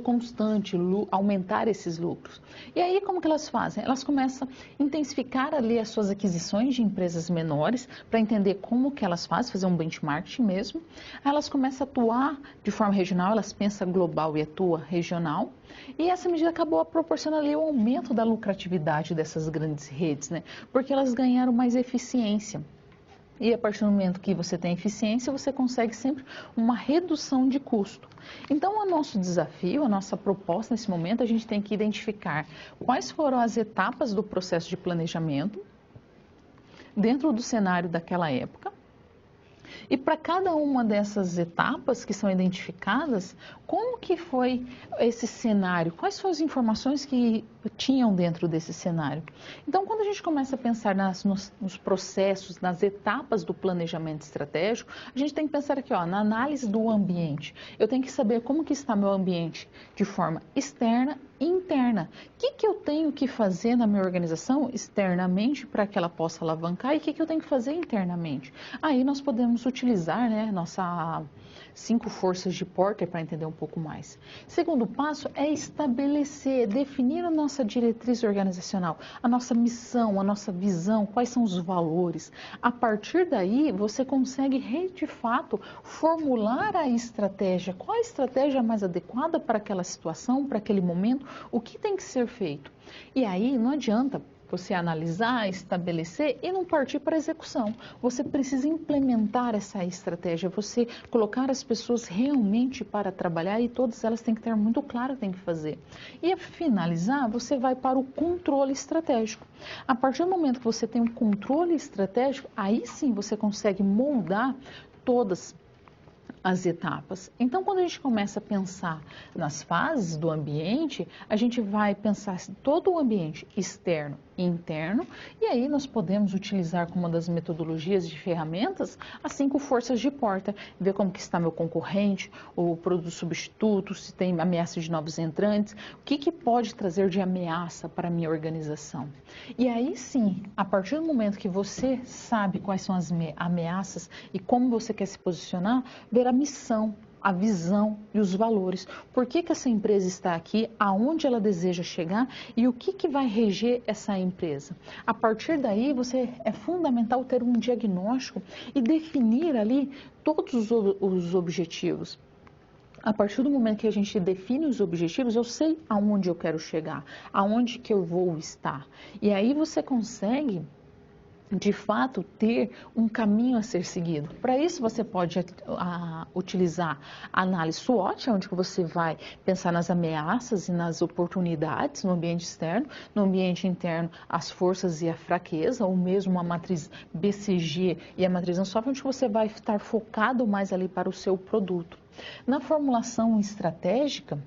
constante, aumentar esses lucros. E aí como que elas fazem? Elas começam a intensificar ali as suas aquisições de empresas menores para entender como que elas fazem, fazer um benchmarking mesmo. Aí elas começam a atuar de forma regional, elas pensam global e atuam regional. E essa medida acabou proporcionando ali o aumento da lucratividade dessas grandes redes, né? Porque elas ganharam mais eficiência. E a partir do momento que você tem eficiência, você consegue sempre uma redução de custo. Então, o nosso desafio, a nossa proposta nesse momento, a gente tem que identificar quais foram as etapas do processo de planejamento dentro do cenário daquela época. E para cada uma dessas etapas que são identificadas, como que foi esse cenário? Quais foram as informações que tinham dentro desse cenário? Então, quando a gente começa a pensar nos processos, nas etapas do planejamento estratégico, a gente tem que pensar aqui, ó, na análise do ambiente. Eu tenho que saber como que está meu ambiente de forma externa interna. O que eu tenho que fazer na minha organização externamente para que ela possa alavancar e o que eu tenho que fazer internamente? Aí nós podemos utilizar, né, nossa 5 forças de Porter para entender um pouco mais. Segundo passo é estabelecer, definir a nossa diretriz organizacional, a nossa missão, a nossa visão, quais são os valores. A partir daí, você consegue, de fato, formular a estratégia. Qual a estratégia mais adequada para aquela situação, para aquele momento, o que tem que ser feito. E aí, não adianta você analisar, estabelecer e não partir para a execução. Você precisa implementar essa estratégia, você colocar as pessoas realmente para trabalhar e todas elas têm que ter muito claro o que tem que fazer. E a finalizar, você vai para o controle estratégico. A partir do momento que você tem um controle estratégico, aí sim você consegue moldar todas as etapas. Então, quando a gente começa a pensar nas fases do ambiente, a gente vai pensar todo o ambiente externo e interno, e aí nós podemos utilizar como uma das metodologias de ferramentas as 5 forças de Porter, ver como que está meu concorrente, o produto substituto, se tem ameaça de novos entrantes, o que pode trazer de ameaça para a minha organização. E aí sim, a partir do momento que você sabe quais são as ameaças e como você quer se posicionar, ver a missão, a visão e os valores. Por que essa empresa está aqui, aonde ela deseja chegar e o que vai reger essa empresa. A partir daí, é fundamental ter um diagnóstico e definir ali todos os objetivos. A partir do momento que a gente define os objetivos, eu sei aonde eu quero chegar, aonde que eu vou estar. E aí você consegue, de fato, ter um caminho a ser seguido. Para isso, você pode utilizar a análise SWOT, onde você vai pensar nas ameaças e nas oportunidades no ambiente externo, no ambiente interno, as forças e a fraqueza, ou mesmo a matriz BCG e a matriz Ansoff, onde você vai estar focado mais ali para o seu produto. Na formulação estratégica,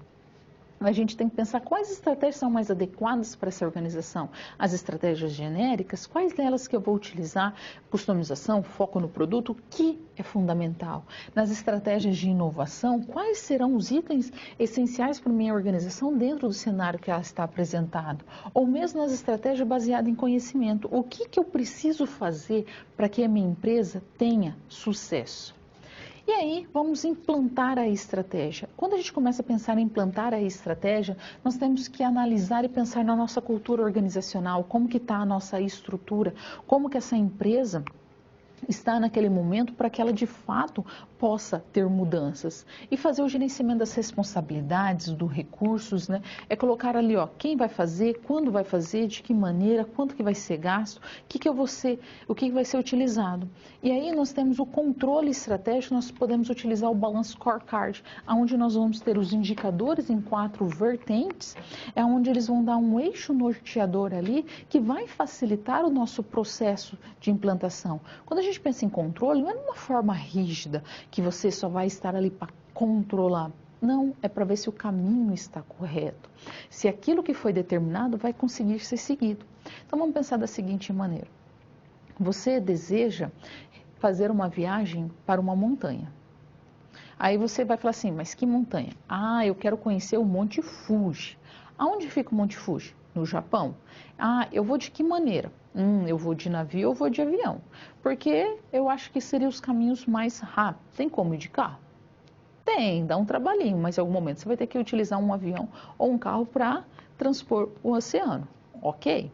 a gente tem que pensar quais estratégias são mais adequadas para essa organização. As estratégias genéricas, quais delas que eu vou utilizar? Customização, foco no produto, o que é fundamental. Nas estratégias de inovação, quais serão os itens essenciais para a minha organização dentro do cenário que ela está apresentado? Ou mesmo nas estratégias baseadas em conhecimento, o que eu preciso fazer para que a minha empresa tenha sucesso? E aí, vamos implantar a estratégia. Quando a gente começa a pensar em implantar a estratégia, nós temos que analisar e pensar na nossa cultura organizacional, como que está a nossa estrutura, como que essa empresa está naquele momento para que ela de fato possa ter mudanças e fazer o gerenciamento das responsabilidades, dos recursos, né? É colocar ali, ó, quem vai fazer, quando vai fazer, de que maneira, quanto que vai ser gasto, o que vai ser utilizado. E aí nós temos o controle estratégico, nós podemos utilizar o Balance Scorecard, onde nós vamos ter os indicadores em 4 vertentes, é onde eles vão dar um eixo norteador ali que vai facilitar o nosso processo de implantação. Quando a gente pensa em controle, não é de uma forma rígida, que você só vai estar ali para controlar. Não, é para ver se o caminho está correto. Se aquilo que foi determinado vai conseguir ser seguido. Então vamos pensar da seguinte maneira. Você deseja fazer uma viagem para uma montanha. Aí você vai falar assim, mas que montanha? Ah, eu quero conhecer o Monte Fuji. Aonde fica o Monte Fuji? No Japão. Ah, eu vou de que maneira? Eu vou de navio ou vou de avião? Porque eu acho que seriam os caminhos mais rápidos. Tem como ir de carro? Tem, dá um trabalhinho, mas em algum momento você vai ter que utilizar um avião ou um carro para transpor o oceano, ok?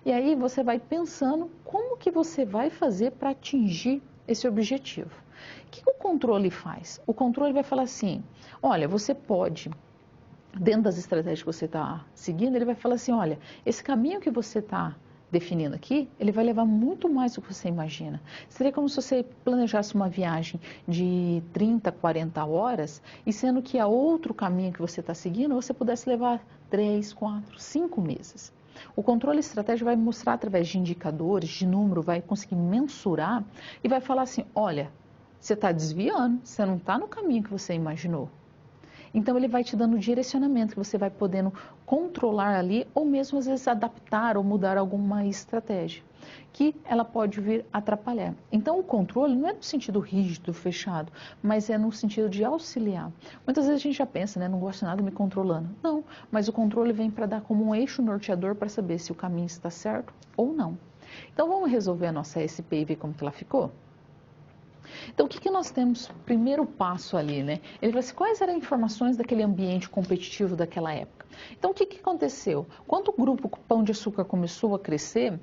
E aí você vai pensando como que você vai fazer para atingir esse objetivo. O que o controle faz? O controle vai falar assim, olha, você pode... Dentro das estratégias que você está seguindo, ele vai falar assim, olha, esse caminho que você está definindo aqui, ele vai levar muito mais do que você imagina. Seria como se você planejasse uma viagem de 30, 40 horas, e sendo que a outro caminho que você está seguindo, você pudesse levar 3, 4, 5 meses. O controle estratégico vai mostrar através de indicadores, de número, vai conseguir mensurar e vai falar assim, olha, você está desviando, você não está no caminho que você imaginou. Então ele vai te dando direcionamento que você vai podendo controlar ali ou mesmo às vezes adaptar ou mudar alguma estratégia que ela pode vir atrapalhar. Então o controle não é no sentido rígido, fechado, mas é no sentido de auxiliar. Muitas vezes a gente já pensa, né, não gosto nada me controlando. Não, mas o controle vem para dar como um eixo norteador para saber se o caminho está certo ou não. Então vamos resolver a nossa SP e ver como que ela ficou? Então, o que nós temos? Primeiro passo ali, né? Ele vai assim, quais eram as informações daquele ambiente competitivo daquela época? Então, o que aconteceu? Quando o grupo Pão de Açúcar começou a crescer,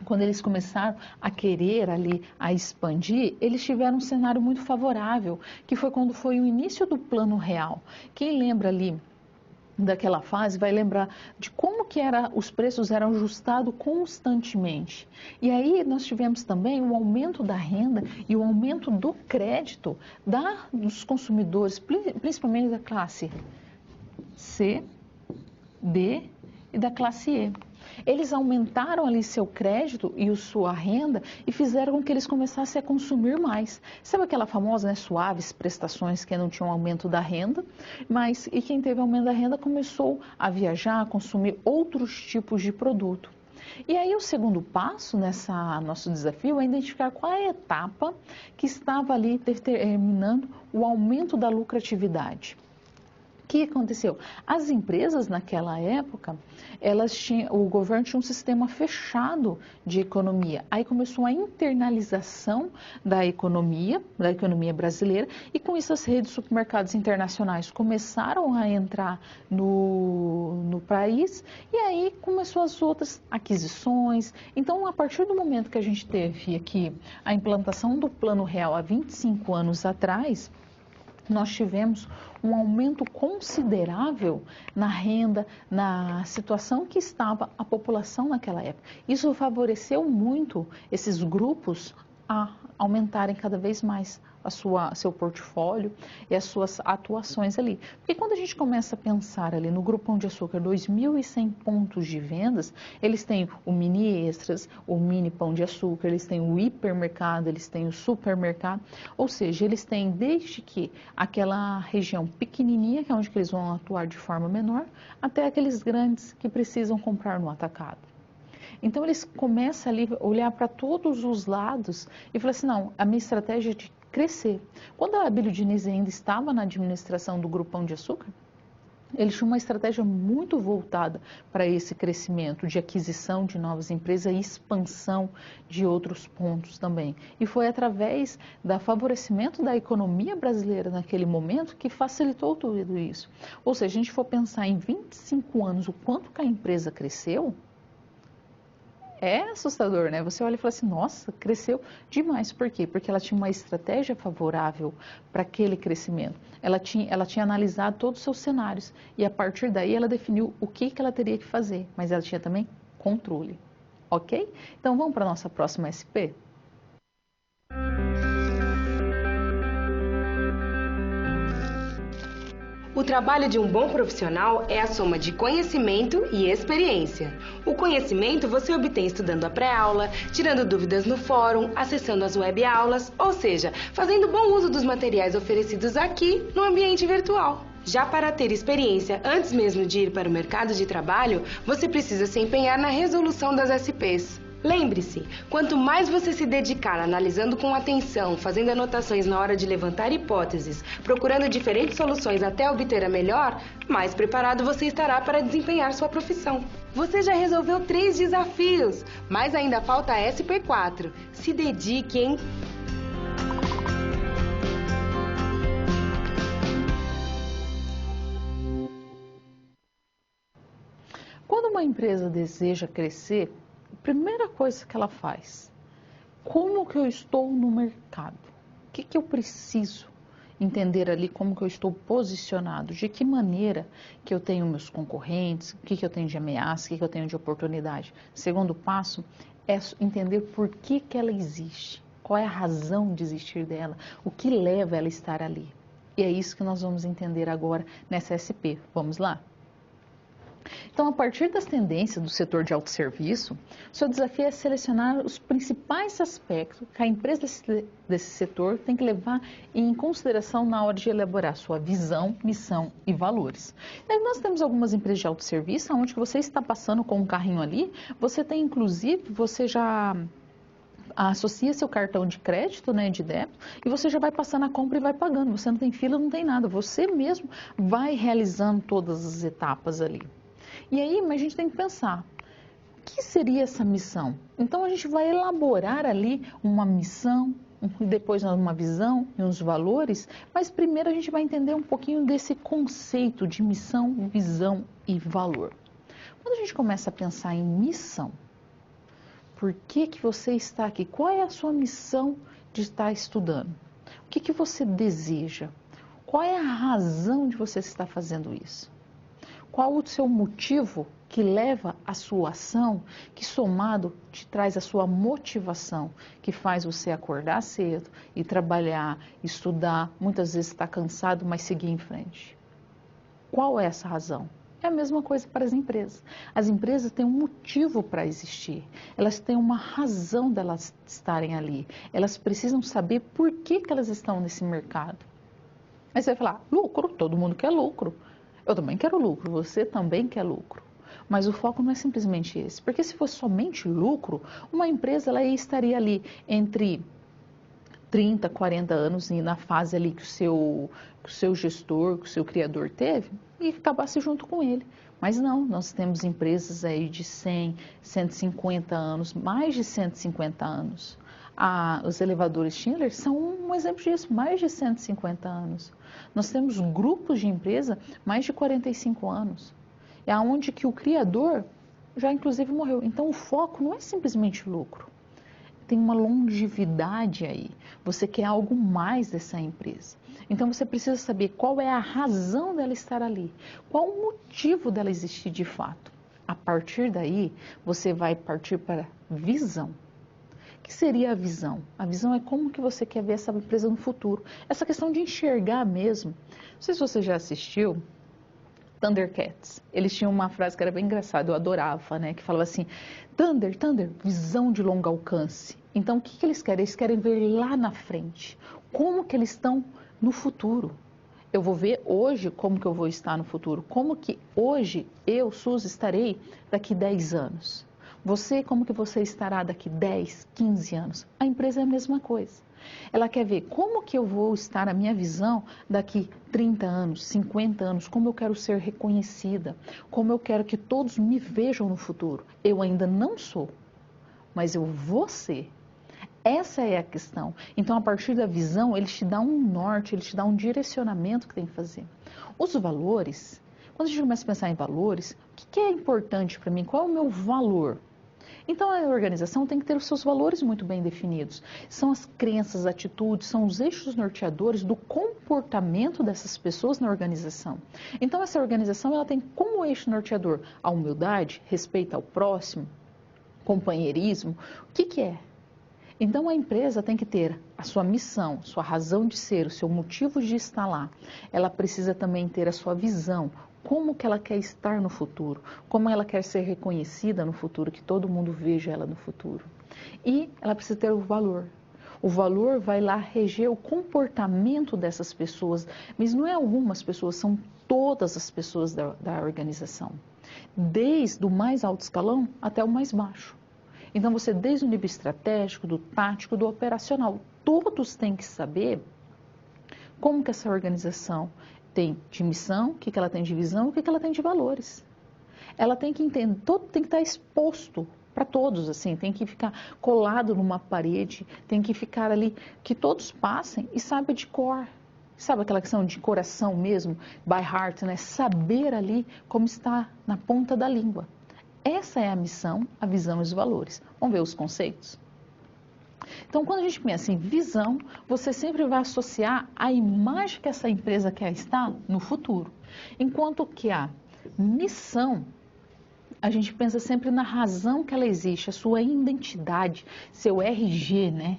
quando eles começaram a querer ali, a expandir, eles tiveram um cenário muito favorável, que foi quando foi o início do Plano Real. Quem lembra ali daquela fase vai lembrar de como que os preços eram ajustados constantemente. E aí nós tivemos também um aumento da renda e o aumento do crédito dos consumidores, principalmente da classe C, D e da classe E. Eles aumentaram ali seu crédito e sua renda e fizeram com que eles começassem a consumir mais. Sabe aquela famosa, né, suaves prestações que não tinham aumento da renda, e quem teve aumento da renda começou a viajar, a consumir outros tipos de produto. E aí o segundo passo nosso desafio é identificar qual é a etapa que estava ali determinando o aumento da lucratividade. O que aconteceu? As empresas naquela época, o governo tinha um sistema fechado de economia. Aí começou a internalização da economia brasileira e com isso as redes de supermercados internacionais começaram a entrar no país e aí começou as outras aquisições. Então, a partir do momento que a gente teve aqui a implantação do Plano Real há 25 anos atrás, nós tivemos um aumento considerável na renda, na situação que estava a população naquela época. Isso favoreceu muito esses grupos a aumentarem cada vez mais seu portfólio e as suas atuações ali. Porque quando a gente começa a pensar ali no Grupo Pão de Açúcar, 2.100 pontos de vendas, eles têm o mini extras, o mini pão de açúcar, eles têm o hipermercado, eles têm o supermercado, ou seja, eles têm desde que aquela região pequenininha, que é onde eles vão atuar de forma menor, até aqueles grandes que precisam comprar no atacado. Então, eles começam ali a olhar para todos os lados e falar assim, não, a minha estratégia é de crescer. Quando a Abílio Diniz ainda estava na administração do Grupo Pão de Açúcar, ele tinha uma estratégia muito voltada para esse crescimento de aquisição de novas empresas e expansão de outros pontos também. E foi através do favorecimento da economia brasileira naquele momento que facilitou tudo isso. Ou seja, se a gente for pensar em 25 anos o quanto que a empresa cresceu, é assustador, né? Você olha e fala assim, nossa, cresceu demais. Por quê? Porque ela tinha uma estratégia favorável para aquele crescimento. Ela tinha analisado todos os seus cenários e a partir daí ela definiu o que ela teria que fazer. Mas ela tinha também controle, ok? Então vamos para a nossa próxima SP? O trabalho de um bom profissional é a soma de conhecimento e experiência. O conhecimento você obtém estudando a pré-aula, tirando dúvidas no fórum, acessando as web-aulas, ou seja, fazendo bom uso dos materiais oferecidos aqui no ambiente virtual. Já para ter experiência antes mesmo de ir para o mercado de trabalho, você precisa se empenhar na resolução das SPs. Lembre-se, quanto mais você se dedicar analisando com atenção, fazendo anotações na hora de levantar hipóteses, procurando diferentes soluções até obter a melhor, mais preparado você estará para desempenhar sua profissão. Você já resolveu 3 desafios, mas ainda falta a SP4. Se dedique, hein? Quando uma empresa deseja crescer, a primeira coisa que ela faz, como que eu estou no mercado? O que eu preciso entender ali, como que eu estou posicionado? De que maneira que eu tenho meus concorrentes? O que eu tenho de ameaça? O que eu tenho de oportunidade? Segundo passo é entender por que ela existe. Qual é a razão de existir dela? O que leva ela a estar ali? E é isso que nós vamos entender agora nessa SP. Vamos lá? Então, a partir das tendências do setor de autosserviço, seu desafio é selecionar os principais aspectos que a empresa desse setor tem que levar em consideração na hora de elaborar sua visão, missão e valores. E aí nós temos algumas empresas de autosserviço, onde você está passando com um carrinho ali, você tem inclusive, você já associa seu cartão de crédito, né, de débito, e você já vai passando a compra e vai pagando. Você não tem fila, não tem nada. Você mesmo vai realizando todas as etapas ali. E aí a gente tem que pensar, o que seria essa missão? Então a gente vai elaborar ali uma missão, depois uma visão e uns valores, mas primeiro a gente vai entender um pouquinho desse conceito de missão, visão e valor. Quando a gente começa a pensar em missão, por que você está aqui? Qual é a sua missão de estar estudando? O que você deseja? Qual é a razão de você estar fazendo isso? Qual o seu motivo que leva a sua ação, que somado te traz a sua motivação, que faz você acordar cedo e trabalhar, estudar, muitas vezes está cansado, mas seguir em frente? Qual é essa razão? É a mesma coisa para as empresas. As empresas têm um motivo para existir. Elas têm uma razão delas estarem ali. Elas precisam saber por que elas estão nesse mercado. Aí você vai falar, lucro, todo mundo quer lucro. Eu também quero lucro, você também quer lucro. Mas o foco não é simplesmente esse. Porque se fosse somente lucro, uma empresa ela estaria ali entre 30, 40 anos na fase ali que o seu gestor, que o seu criador teve e acabasse junto com ele. Mas não, nós temos empresas aí de 100, 150 anos, mais de 150 anos. Os elevadores Schindler são um exemplo disso, mais de 150 anos. Nós temos grupos de empresa mais de 45 anos. É onde que o criador já inclusive morreu. Então o foco não é simplesmente lucro. Tem uma longevidade aí. Você quer algo mais dessa empresa. Então você precisa saber qual é a razão dela estar ali. Qual o motivo dela existir de fato. A partir daí, você vai partir para visão. O que seria a visão? A visão é como que você quer ver essa empresa no futuro. Essa questão de enxergar mesmo. Não sei se você já assistiu Thundercats. Eles tinham uma frase que era bem engraçada, eu adorava, né? Que falava assim, Thunder, visão de longo alcance. Então, o que eles querem? Eles querem ver lá na frente. Como que eles estão no futuro? Eu vou ver hoje como que eu vou estar no futuro. Como que hoje eu, Suzy, estarei daqui 10 anos. Você, como que você estará daqui 10, 15 anos? A empresa é a mesma coisa. Ela quer ver como que eu vou estar, a minha visão, daqui 30 anos, 50 anos, como eu quero ser reconhecida, como eu quero que todos me vejam no futuro. Eu ainda não sou, mas eu vou ser. Essa é a questão. Então, a partir da visão, ele te dá um norte, ele te dá um direcionamento que tem que fazer. Os valores, quando a gente começa a pensar em valores, o que é importante para mim? Qual é o meu valor? Então, a organização tem que ter os seus valores muito bem definidos. São as crenças, atitudes, são os eixos norteadores do comportamento dessas pessoas na organização. Então, essa organização ela tem como eixo norteador a humildade, respeito ao próximo, companheirismo. O que é? Então, a empresa tem que ter a sua missão, sua razão de ser, o seu motivo de estar lá. Ela precisa também ter a sua visão, como que ela quer estar no futuro, como ela quer ser reconhecida no futuro, que todo mundo veja ela no futuro. E ela precisa ter o valor. O valor vai lá reger o comportamento dessas pessoas, mas não é algumas pessoas, são todas as pessoas da organização. Desde o mais alto escalão até o mais baixo. Então, você, desde o nível estratégico, do tático, do operacional, todos têm que saber como que essa organização tem de missão, o que ela tem de visão, o que ela tem de valores. Ela tem que entender, tem que estar exposto para todos, assim, tem que ficar colado numa parede, tem que ficar ali, que todos passem e saibam de cor. Sabe aquela questão de coração mesmo, by heart, né? Saber ali como está na ponta da língua. Essa é a missão, a visão e os valores. Vamos ver os conceitos? Então, quando a gente pensa em visão, você sempre vai associar a imagem que essa empresa quer estar no futuro. Enquanto que a missão, a gente pensa sempre na razão que ela existe, a sua identidade, seu RG, né?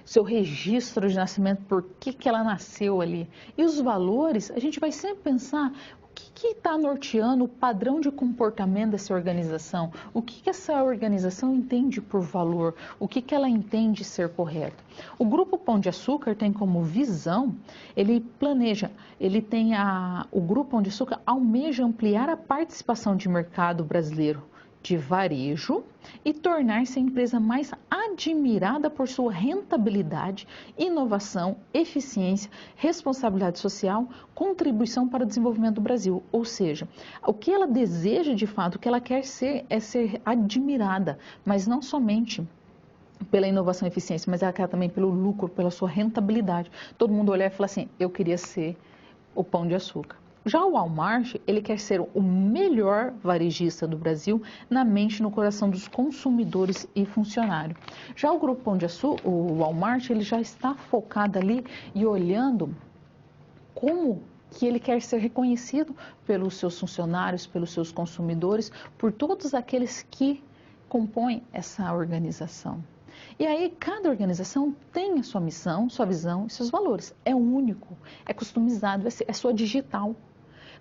Seu registro de nascimento, por que ela nasceu ali. E os valores, a gente vai sempre pensar que está norteando o padrão de comportamento dessa organização? O que essa organização entende por valor? O que ela entende ser correto? O Grupo Pão de Açúcar tem como visão, ele planeja, o Grupo Pão de Açúcar almeja ampliar a participação de mercado brasileiro de varejo e tornar-se a empresa mais admirada por sua rentabilidade, inovação, eficiência, responsabilidade social, contribuição para o desenvolvimento do Brasil. Ou seja, o que ela deseja de fato, o que ela quer ser é ser admirada, mas não somente pela inovação e eficiência, mas ela quer também pelo lucro, pela sua rentabilidade. Todo mundo olhar e falar assim, eu queria ser o Pão de Açúcar. Já o Walmart, ele quer ser o melhor varejista do Brasil na mente e no coração dos consumidores e funcionários. Já o Grupo Pão de Açúcar, o Walmart, ele já está focado ali e olhando como que ele quer ser reconhecido pelos seus funcionários, pelos seus consumidores, por todos aqueles que compõem essa organização. E aí, cada organização tem a sua missão, sua visão e seus valores. É único, é customizado, é sua digital.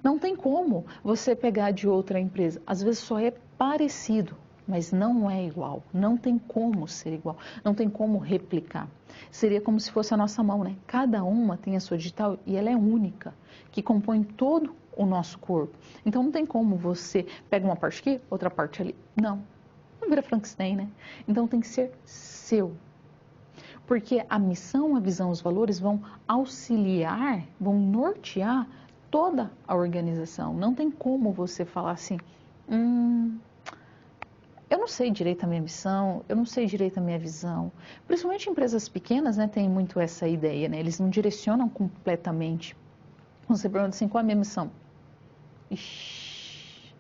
Não tem como você pegar de outra empresa. Às vezes só é parecido, mas não é igual. Não tem como ser igual. Não tem como replicar. Seria como se fosse a nossa mão, né? Cada uma tem a sua digital e ela é única, que compõe todo o nosso corpo. Então não tem como você pega uma parte aqui, outra parte ali. Não. Não vira Frankenstein, né? Então tem que ser seu. Porque a missão, a visão, os valores vão auxiliar, vão nortear toda a organização. Não tem como você falar assim, eu não sei direito a minha missão, eu não sei direito a minha visão. Principalmente empresas pequenas, né, tem muito essa ideia, né? Eles não direcionam completamente. Você pergunta assim, qual é a minha missão? Ixi,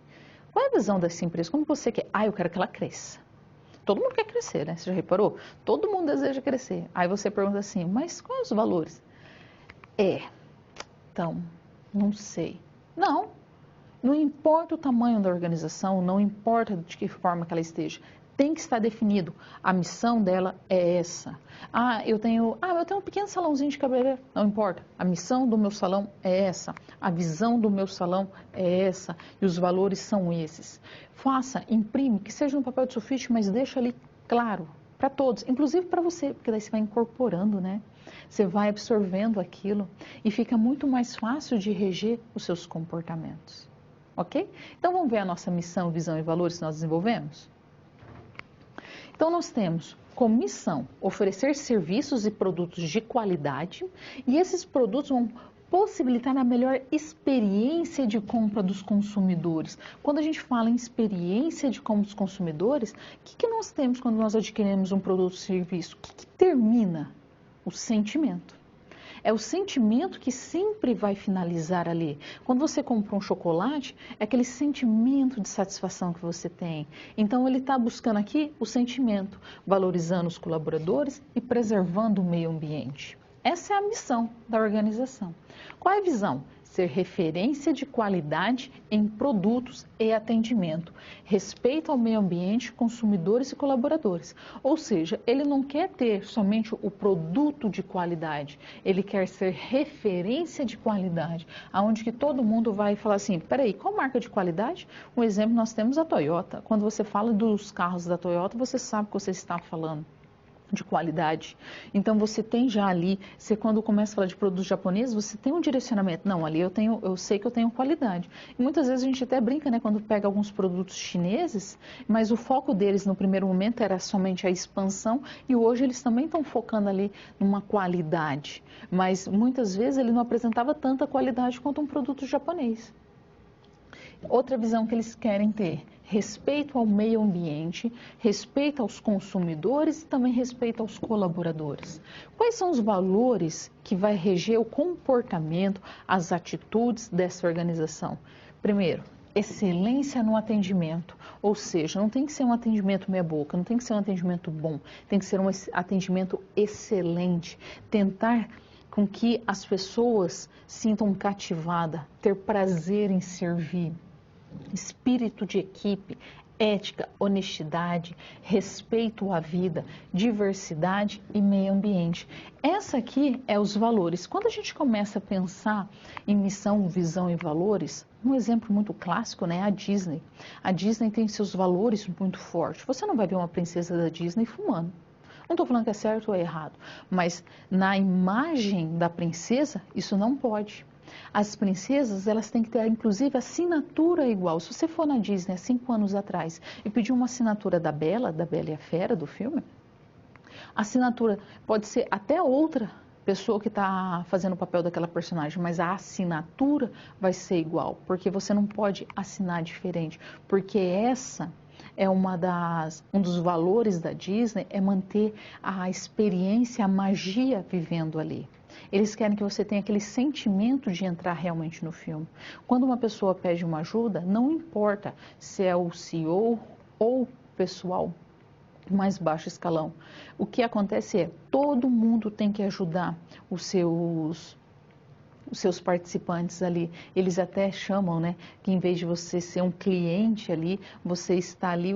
qual é a visão dessa empresa? Como você quer? Eu quero que ela cresça. Todo mundo quer crescer, né? Você já reparou? Todo mundo deseja crescer. Aí você pergunta assim, mas quais os valores? Então, não sei. Não importa o tamanho da organização, não importa de que forma que ela esteja, tem que estar definido. A missão dela é essa. Eu tenho um pequeno salãozinho de cabeleireiro, não importa. A missão do meu salão é essa. A visão do meu salão é essa. E os valores são esses. Faça, imprime, que seja no papel de sulfite, mas deixa ali claro para todos, inclusive para você, porque daí você vai incorporando, né? Você vai absorvendo aquilo e fica muito mais fácil de reger os seus comportamentos. Ok? Então vamos ver a nossa missão, visão e valores que nós desenvolvemos? Então nós temos como missão oferecer serviços e produtos de qualidade e esses produtos vão possibilitar a melhor experiência de compra dos consumidores. Quando a gente fala em experiência de compra dos consumidores, o que nós temos quando nós adquirimos um produto ou serviço? O que termina? O sentimento. É o sentimento que sempre vai finalizar ali. Quando você compra um chocolate, é aquele sentimento de satisfação que você tem. Então, ele está buscando aqui o sentimento, valorizando os colaboradores e preservando o meio ambiente. Essa é a missão da organização. Qual é a visão? Ser referência de qualidade em produtos e atendimento, respeito ao meio ambiente, consumidores e colaboradores. Ou seja, ele não quer ter somente o produto de qualidade, ele quer ser referência de qualidade, aonde que todo mundo vai falar assim, peraí, qual marca de qualidade? Um exemplo, nós temos a Toyota. Quando você fala dos carros da Toyota, você sabe o que você está falando de qualidade. Então você tem já ali, você quando começa a falar de produtos japoneses, você tem um direcionamento. Não, ali eu sei que eu tenho qualidade. E muitas vezes a gente até brinca, né, quando pega alguns produtos chineses, mas o foco deles no primeiro momento era somente a expansão e hoje eles também estão focando ali numa qualidade. Mas muitas vezes ele não apresentava tanta qualidade quanto um produto japonês. Outra visão que eles querem ter, respeito ao meio ambiente, respeito aos consumidores e também respeito aos colaboradores. Quais são os valores que vai reger o comportamento, as atitudes dessa organização? Primeiro, excelência no atendimento, ou seja, não tem que ser um atendimento meia boca, não tem que ser um atendimento bom, tem que ser um atendimento excelente, tentar com que as pessoas sintam cativadas, ter prazer em servir. Espírito de equipe, ética, honestidade, respeito à vida, diversidade e meio ambiente. Essa aqui é os valores. Quando a gente começa a pensar em missão, visão e valores, um exemplo muito clássico, né, é a Disney. A Disney tem seus valores muito fortes. Você não vai ver uma princesa da Disney fumando. Não estou falando que é certo ou é errado, mas na imagem da princesa, isso não pode. As princesas, elas têm que ter, inclusive, assinatura igual. Se você for na Disney há 5 anos atrás e pedir uma assinatura da Bela e a Fera, do filme, a assinatura pode ser até outra pessoa que está fazendo o papel daquela personagem, mas a assinatura vai ser igual, porque você não pode assinar diferente, porque essa é um dos valores da Disney, é manter a experiência, a magia vivendo ali. Eles querem que você tenha aquele sentimento de entrar realmente no filme. Quando uma pessoa pede uma ajuda, não importa se é o CEO ou o pessoal mais baixo escalão. O que acontece é, todo mundo tem que ajudar os seus participantes ali. Eles até chamam, né, que em vez de você ser um cliente ali, você está ali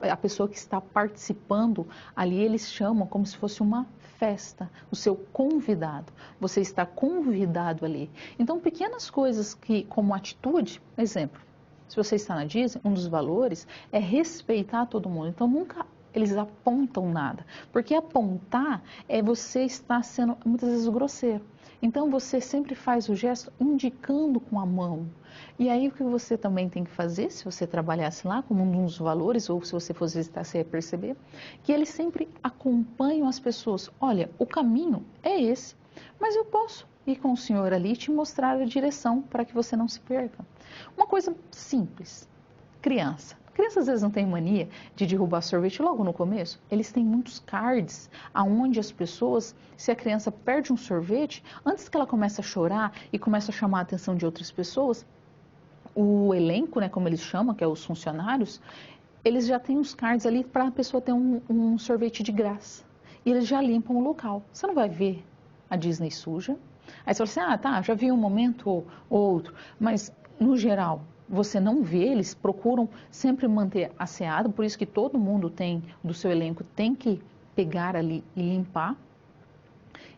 a pessoa que está participando ali, eles chamam como se fosse uma festa, o seu convidado. Você está convidado ali. Então, pequenas coisas que, como atitude, exemplo, se você está na Disney, um dos valores é respeitar todo mundo. Então, nunca eles apontam nada. Porque apontar é você estar sendo, muitas vezes, grosseiro. Então, você sempre faz o gesto indicando com a mão. E aí, o que você também tem que fazer, se você trabalhasse lá como um dos valores, ou se você fosse visitar, você ia perceber, que eles sempre acompanham as pessoas. Olha, o caminho é esse, mas eu posso ir com o senhor ali e te mostrar a direção para que você não se perca. Uma coisa simples, criança. Crianças às vezes não têm mania de derrubar sorvete logo no começo. Eles têm muitos cards aonde as pessoas, se a criança perde um sorvete, antes que ela comece a chorar e comece a chamar a atenção de outras pessoas, o elenco, né, como eles chamam, que é os funcionários, eles já têm os cards ali para a pessoa ter um sorvete de graça. E eles já limpam o local. Você não vai ver a Disney suja. Aí você fala assim, tá, já vi um momento ou outro, mas no geral você não vê, eles procuram sempre manter asseado, por isso que todo mundo do seu elenco tem que pegar ali e limpar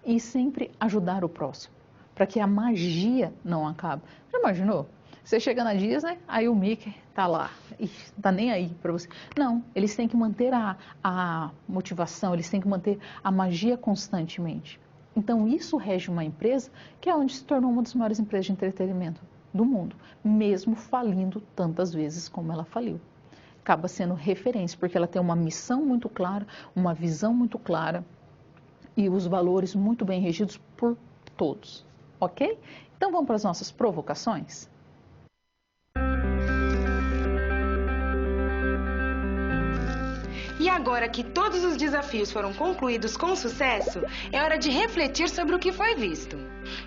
e sempre ajudar o próximo, para que a magia não acabe. Já imaginou? Você chega na Disney, aí o Mickey tá lá, e tá nem aí para você. Não, eles têm que manter a motivação, eles têm que manter a magia constantemente. Então isso rege uma empresa que é onde se tornou uma das maiores empresas de entretenimento do mundo, mesmo falindo tantas vezes como ela faliu. Acaba sendo referência, porque ela tem uma missão muito clara, uma visão muito clara e os valores muito bem regidos por todos, ok? Então vamos para as nossas provocações? E agora que todos os desafios foram concluídos com sucesso, é hora de refletir sobre o que foi visto.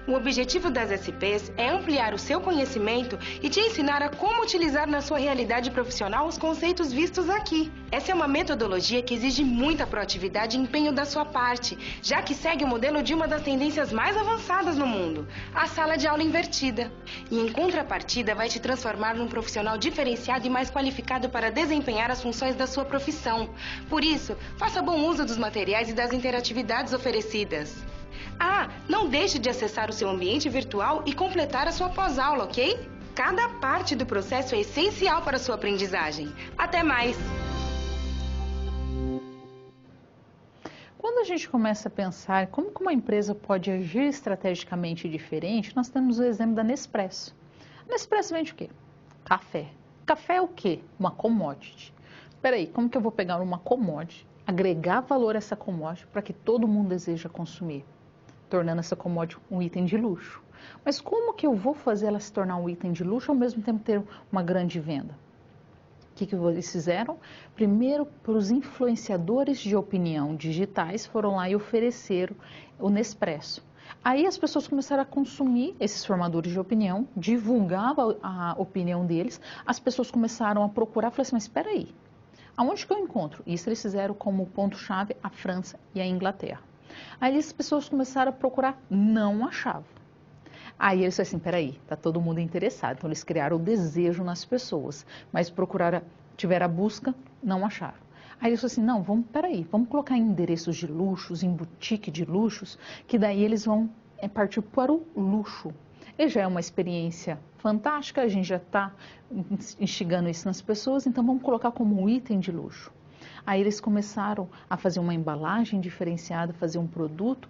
O objetivo das SPs é ampliar o seu conhecimento e te ensinar a como utilizar na sua realidade profissional os conceitos vistos aqui. Essa é uma metodologia que exige muita proatividade e empenho da sua parte, já que segue o modelo de uma das tendências mais avançadas no mundo, a sala de aula invertida. E em contrapartida, vai te transformar num profissional diferenciado e mais qualificado para desempenhar as funções da sua profissão. Por isso, faça bom uso dos materiais e das interatividades oferecidas. Não deixe de acessar o seu ambiente virtual e completar a sua pós-aula, ok? Cada parte do processo é essencial para a sua aprendizagem. Até mais! Quando a gente começa a pensar como que uma empresa pode agir estrategicamente diferente, nós temos o exemplo da Nespresso. A Nespresso vende o quê? Café. Café é o quê? Uma commodity. Peraí, como que eu vou pegar uma commodity, agregar valor a essa commodity para que todo mundo deseja consumir, tornando essa commodity um item de luxo? Mas como que eu vou fazer ela se tornar um item de luxo ao mesmo tempo ter uma grande venda? O que eles fizeram? Primeiro, para os influenciadores de opinião digitais, foram lá e ofereceram o Nespresso. Aí as pessoas começaram a consumir esses formadores de opinião, divulgavam a opinião deles, as pessoas começaram a procurar, falaram assim, mas espera aí, aonde que eu encontro? Isso eles fizeram como ponto-chave a França e a Inglaterra. Aí as pessoas começaram a procurar, não achavam. Aí eles falaram assim, peraí, tá todo mundo interessado. Então eles criaram o desejo nas pessoas, mas tiveram a busca, não acharam. Aí eles falaram assim, não, vamos colocar em endereços de luxos, em boutique de luxos, que daí eles vão partir para o luxo. E já é uma experiência fantástica, a gente já está instigando isso nas pessoas, então vamos colocar como um item de luxo. Aí eles começaram a fazer uma embalagem diferenciada, fazer um produto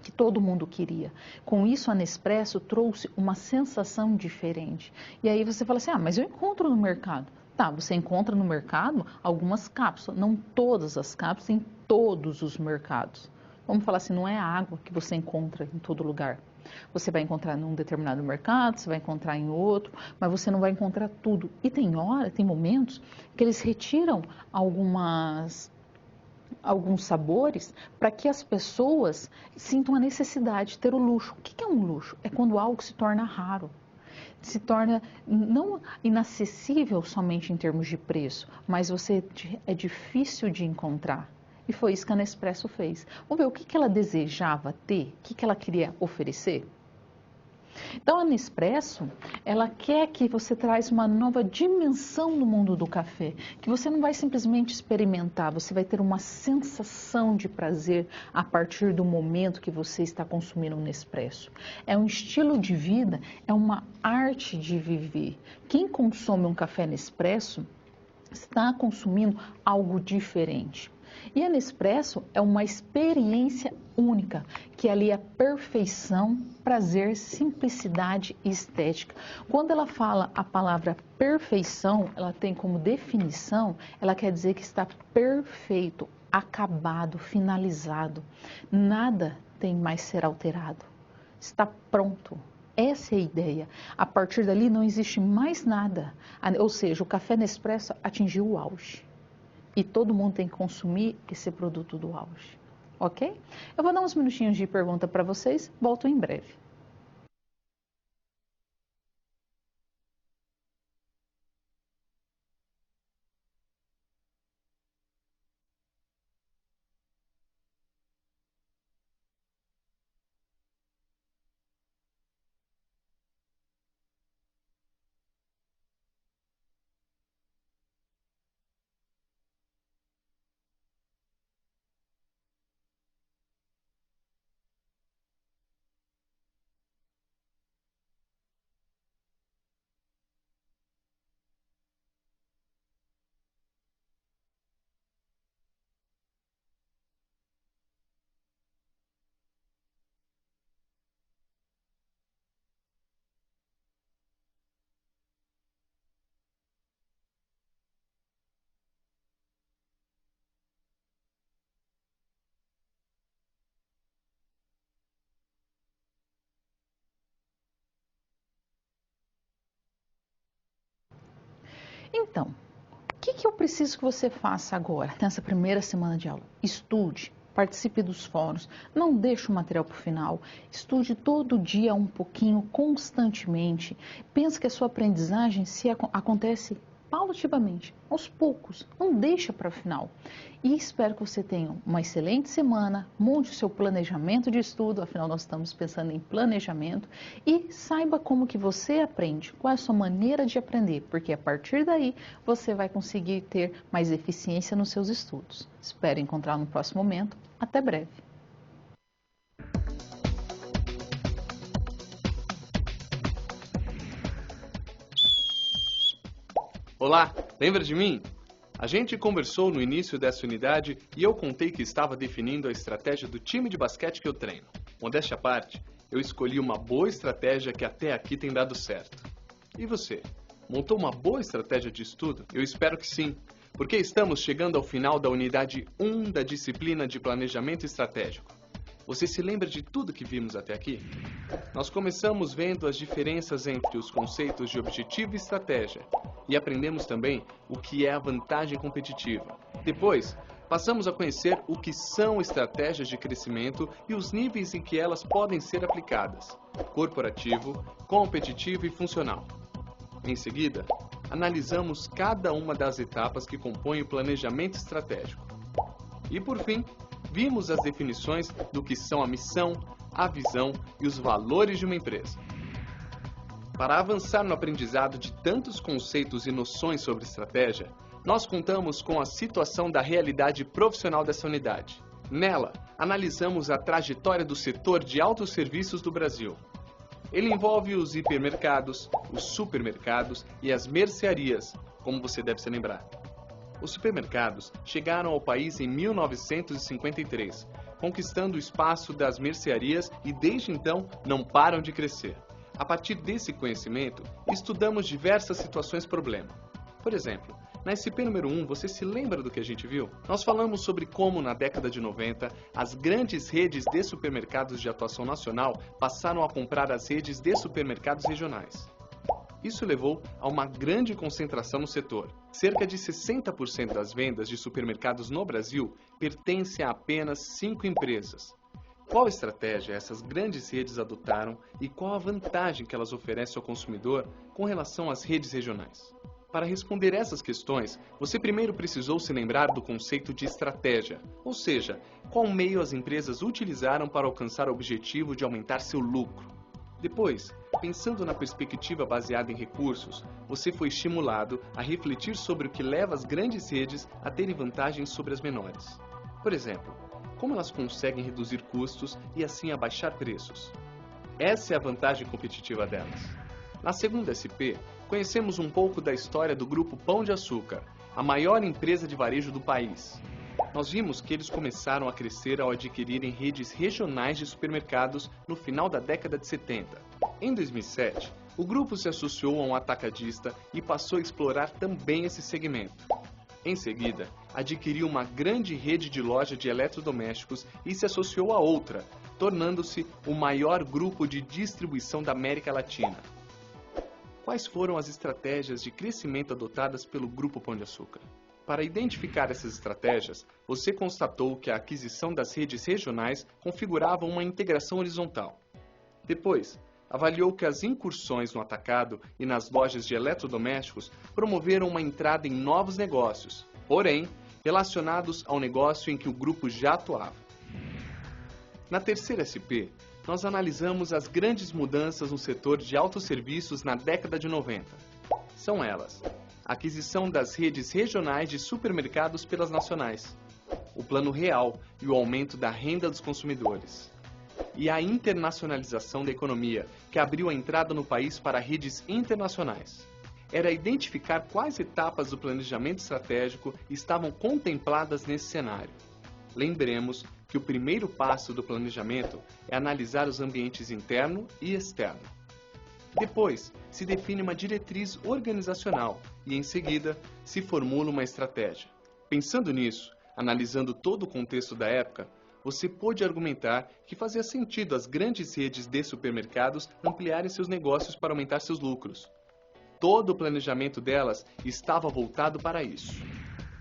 que todo mundo queria. Com isso, a Nespresso trouxe uma sensação diferente. E aí você fala assim, mas eu encontro no mercado. Tá, você encontra no mercado algumas cápsulas, não todas as cápsulas em todos os mercados. Vamos falar assim, não é a água que você encontra em todo lugar. Você vai encontrar num determinado mercado, você vai encontrar em outro, mas você não vai encontrar tudo. E tem momentos que eles retiram alguns sabores para que as pessoas sintam a necessidade de ter o luxo. O que é um luxo? É quando algo se torna raro. Se torna não inacessível somente em termos de preço, mas é difícil de encontrar. E foi isso que a Nespresso fez. Vamos ver o que ela desejava ter, o que ela queria oferecer? Então, a Nespresso, ela quer que você traz uma nova dimensão no mundo do café, que você não vai simplesmente experimentar, você vai ter uma sensação de prazer a partir do momento que você está consumindo um Nespresso. É um estilo de vida, é uma arte de viver. Quem consome um café Nespresso está consumindo algo diferente. E a Nespresso é uma experiência única, que ali é perfeição, prazer, simplicidade e estética. Quando ela fala a palavra perfeição, ela tem como definição, ela quer dizer que está perfeito, acabado, finalizado. Nada tem mais ser alterado. Está pronto. Essa é a ideia. A partir dali não existe mais nada. Ou seja, o café Nespresso atingiu o auge. E todo mundo tem que consumir esse produto do auge. Ok? Eu vou dar uns minutinhos de pergunta para vocês. Volto em breve. Então, o que eu preciso que você faça agora, nessa primeira semana de aula? Estude, participe dos fóruns, não deixe o material para o final, estude todo dia um pouquinho, constantemente. Pense que a sua aprendizagem acontece paulativamente, aos poucos, não deixa para o final. E espero que você tenha uma excelente semana, monte o seu planejamento de estudo, afinal nós estamos pensando em planejamento, e saiba como que você aprende, qual é a sua maneira de aprender, porque a partir daí você vai conseguir ter mais eficiência nos seus estudos. Espero encontrar no próximo momento. Até breve. Olá, lembra de mim? A gente conversou no início dessa unidade e eu contei que estava definindo a estratégia do time de basquete que eu treino. Modéstia à parte, eu escolhi uma boa estratégia que até aqui tem dado certo. E você? Montou uma boa estratégia de estudo? Eu espero que sim, porque estamos chegando ao final da unidade 1 da disciplina de planejamento estratégico. Você se lembra de tudo que vimos até aqui? Nós começamos vendo as diferenças entre os conceitos de objetivo e estratégia e aprendemos também o que é a vantagem competitiva. Depois, passamos a conhecer o que são estratégias de crescimento e os níveis em que elas podem ser aplicadas: corporativo, competitivo e funcional. Em seguida, analisamos cada uma das etapas que compõem o planejamento estratégico. E por fim, vimos as definições do que são a missão, a visão e os valores de uma empresa. Para avançar no aprendizado de tantos conceitos e noções sobre estratégia, nós contamos com a situação da realidade profissional dessa unidade. Nela, analisamos a trajetória do setor de autosserviços do Brasil. Ele envolve os hipermercados, os supermercados e as mercearias, como você deve se lembrar. Os supermercados chegaram ao país em 1953, conquistando o espaço das mercearias e desde então não param de crescer. A partir desse conhecimento, estudamos diversas situações-problema. Por exemplo, na SP número 1, você se lembra do que a gente viu? Nós falamos sobre como, na década de 90, as grandes redes de supermercados de atuação nacional passaram a comprar as redes de supermercados regionais. Isso levou a uma grande concentração no setor. Cerca de 60% das vendas de supermercados no Brasil pertencem a apenas 5 empresas. Qual estratégia essas grandes redes adotaram e qual a vantagem que elas oferecem ao consumidor com relação às redes regionais? Para responder essas questões, você primeiro precisou se lembrar do conceito de estratégia, ou seja, qual meio as empresas utilizaram para alcançar o objetivo de aumentar seu lucro. Depois, pensando na perspectiva baseada em recursos, você foi estimulado a refletir sobre o que leva as grandes redes a terem vantagens sobre as menores. Por exemplo, como elas conseguem reduzir custos e assim abaixar preços. Essa é a vantagem competitiva delas. Na segunda SP, conhecemos um pouco da história do Grupo Pão de Açúcar, a maior empresa de varejo do país. Nós vimos que eles começaram a crescer ao adquirirem redes regionais de supermercados no final da década de 70. Em 2007, o grupo se associou a um atacadista e passou a explorar também esse segmento. Em seguida, adquiriu uma grande rede de lojas de eletrodomésticos e se associou a outra, tornando-se o maior grupo de distribuição da América Latina. Quais foram as estratégias de crescimento adotadas pelo Grupo Pão de Açúcar? Para identificar essas estratégias, você constatou que a aquisição das redes regionais configurava uma integração horizontal. Depois, avaliou que as incursões no atacado e nas lojas de eletrodomésticos promoveram uma entrada em novos negócios, porém, relacionados ao negócio em que o grupo já atuava. Na terceira SP, nós analisamos as grandes mudanças no setor de autosserviços na década de 90. São elas: a aquisição das redes regionais de supermercados pelas nacionais, o Plano Real e o aumento da renda dos consumidores, e a internacionalização da economia, que abriu a entrada no país para redes internacionais. Era identificar quais etapas do planejamento estratégico estavam contempladas nesse cenário. Lembremos que o primeiro passo do planejamento é analisar os ambientes interno e externo. Depois, se define uma diretriz organizacional e, em seguida, se formula uma estratégia. Pensando nisso, analisando todo o contexto da época, você pôde argumentar que fazia sentido as grandes redes de supermercados ampliarem seus negócios para aumentar seus lucros. Todo o planejamento delas estava voltado para isso.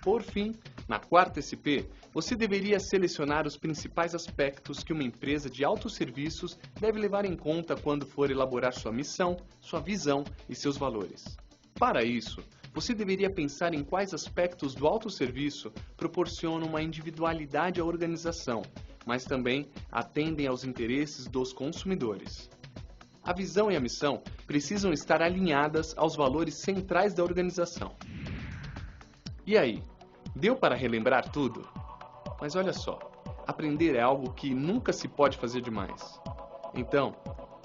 Por fim, na quarta SP, você deveria selecionar os principais aspectos que uma empresa de autosserviços deve levar em conta quando for elaborar sua missão, sua visão e seus valores. Para isso, você deveria pensar em quais aspectos do autosserviço proporcionam uma individualidade à organização, mas também atendem aos interesses dos consumidores. A visão e a missão precisam estar alinhadas aos valores centrais da organização. E aí, deu para relembrar tudo? Mas olha só, aprender é algo que nunca se pode fazer demais. Então,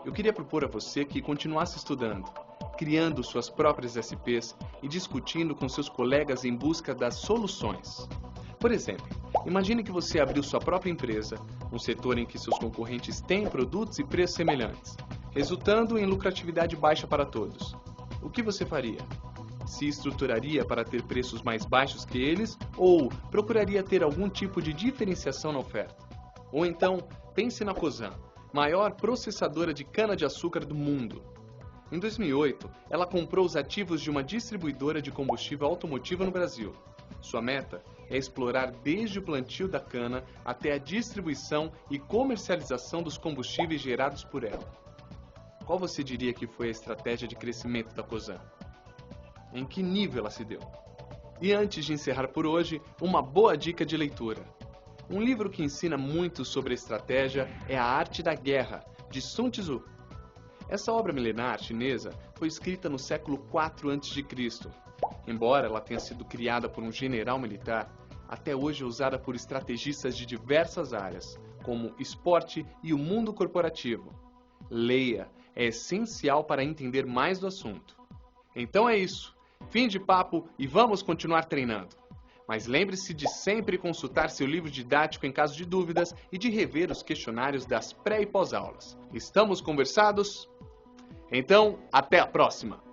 eu queria propor a você que continuasse estudando, criando suas próprias SPs e discutindo com seus colegas em busca das soluções. Por exemplo, imagine que você abriu sua própria empresa, um setor em que seus concorrentes têm produtos e preços semelhantes, resultando em lucratividade baixa para todos. O que você faria? Se estruturaria para ter preços mais baixos que eles ou procuraria ter algum tipo de diferenciação na oferta? Ou então, pense na Cosan, maior processadora de cana-de-açúcar do mundo. Em 2008, ela comprou os ativos de uma distribuidora de combustível automotivo no Brasil. Sua meta é explorar desde o plantio da cana até a distribuição e comercialização dos combustíveis gerados por ela. Qual você diria que foi a estratégia de crescimento da Cosan? Em que nível ela se deu? E antes de encerrar por hoje, uma boa dica de leitura. Um livro que ensina muito sobre estratégia é A Arte da Guerra, de Sun Tzu. Essa obra milenar chinesa foi escrita no século IV a.C. Embora ela tenha sido criada por um general militar, até hoje é usada por estrategistas de diversas áreas, como esporte e o mundo corporativo. Leia, é essencial para entender mais do assunto. Então é isso, fim de papo e vamos continuar treinando. Mas lembre-se de sempre consultar seu livro didático em caso de dúvidas e de rever os questionários das pré e pós-aulas. Estamos conversados? Então, até a próxima!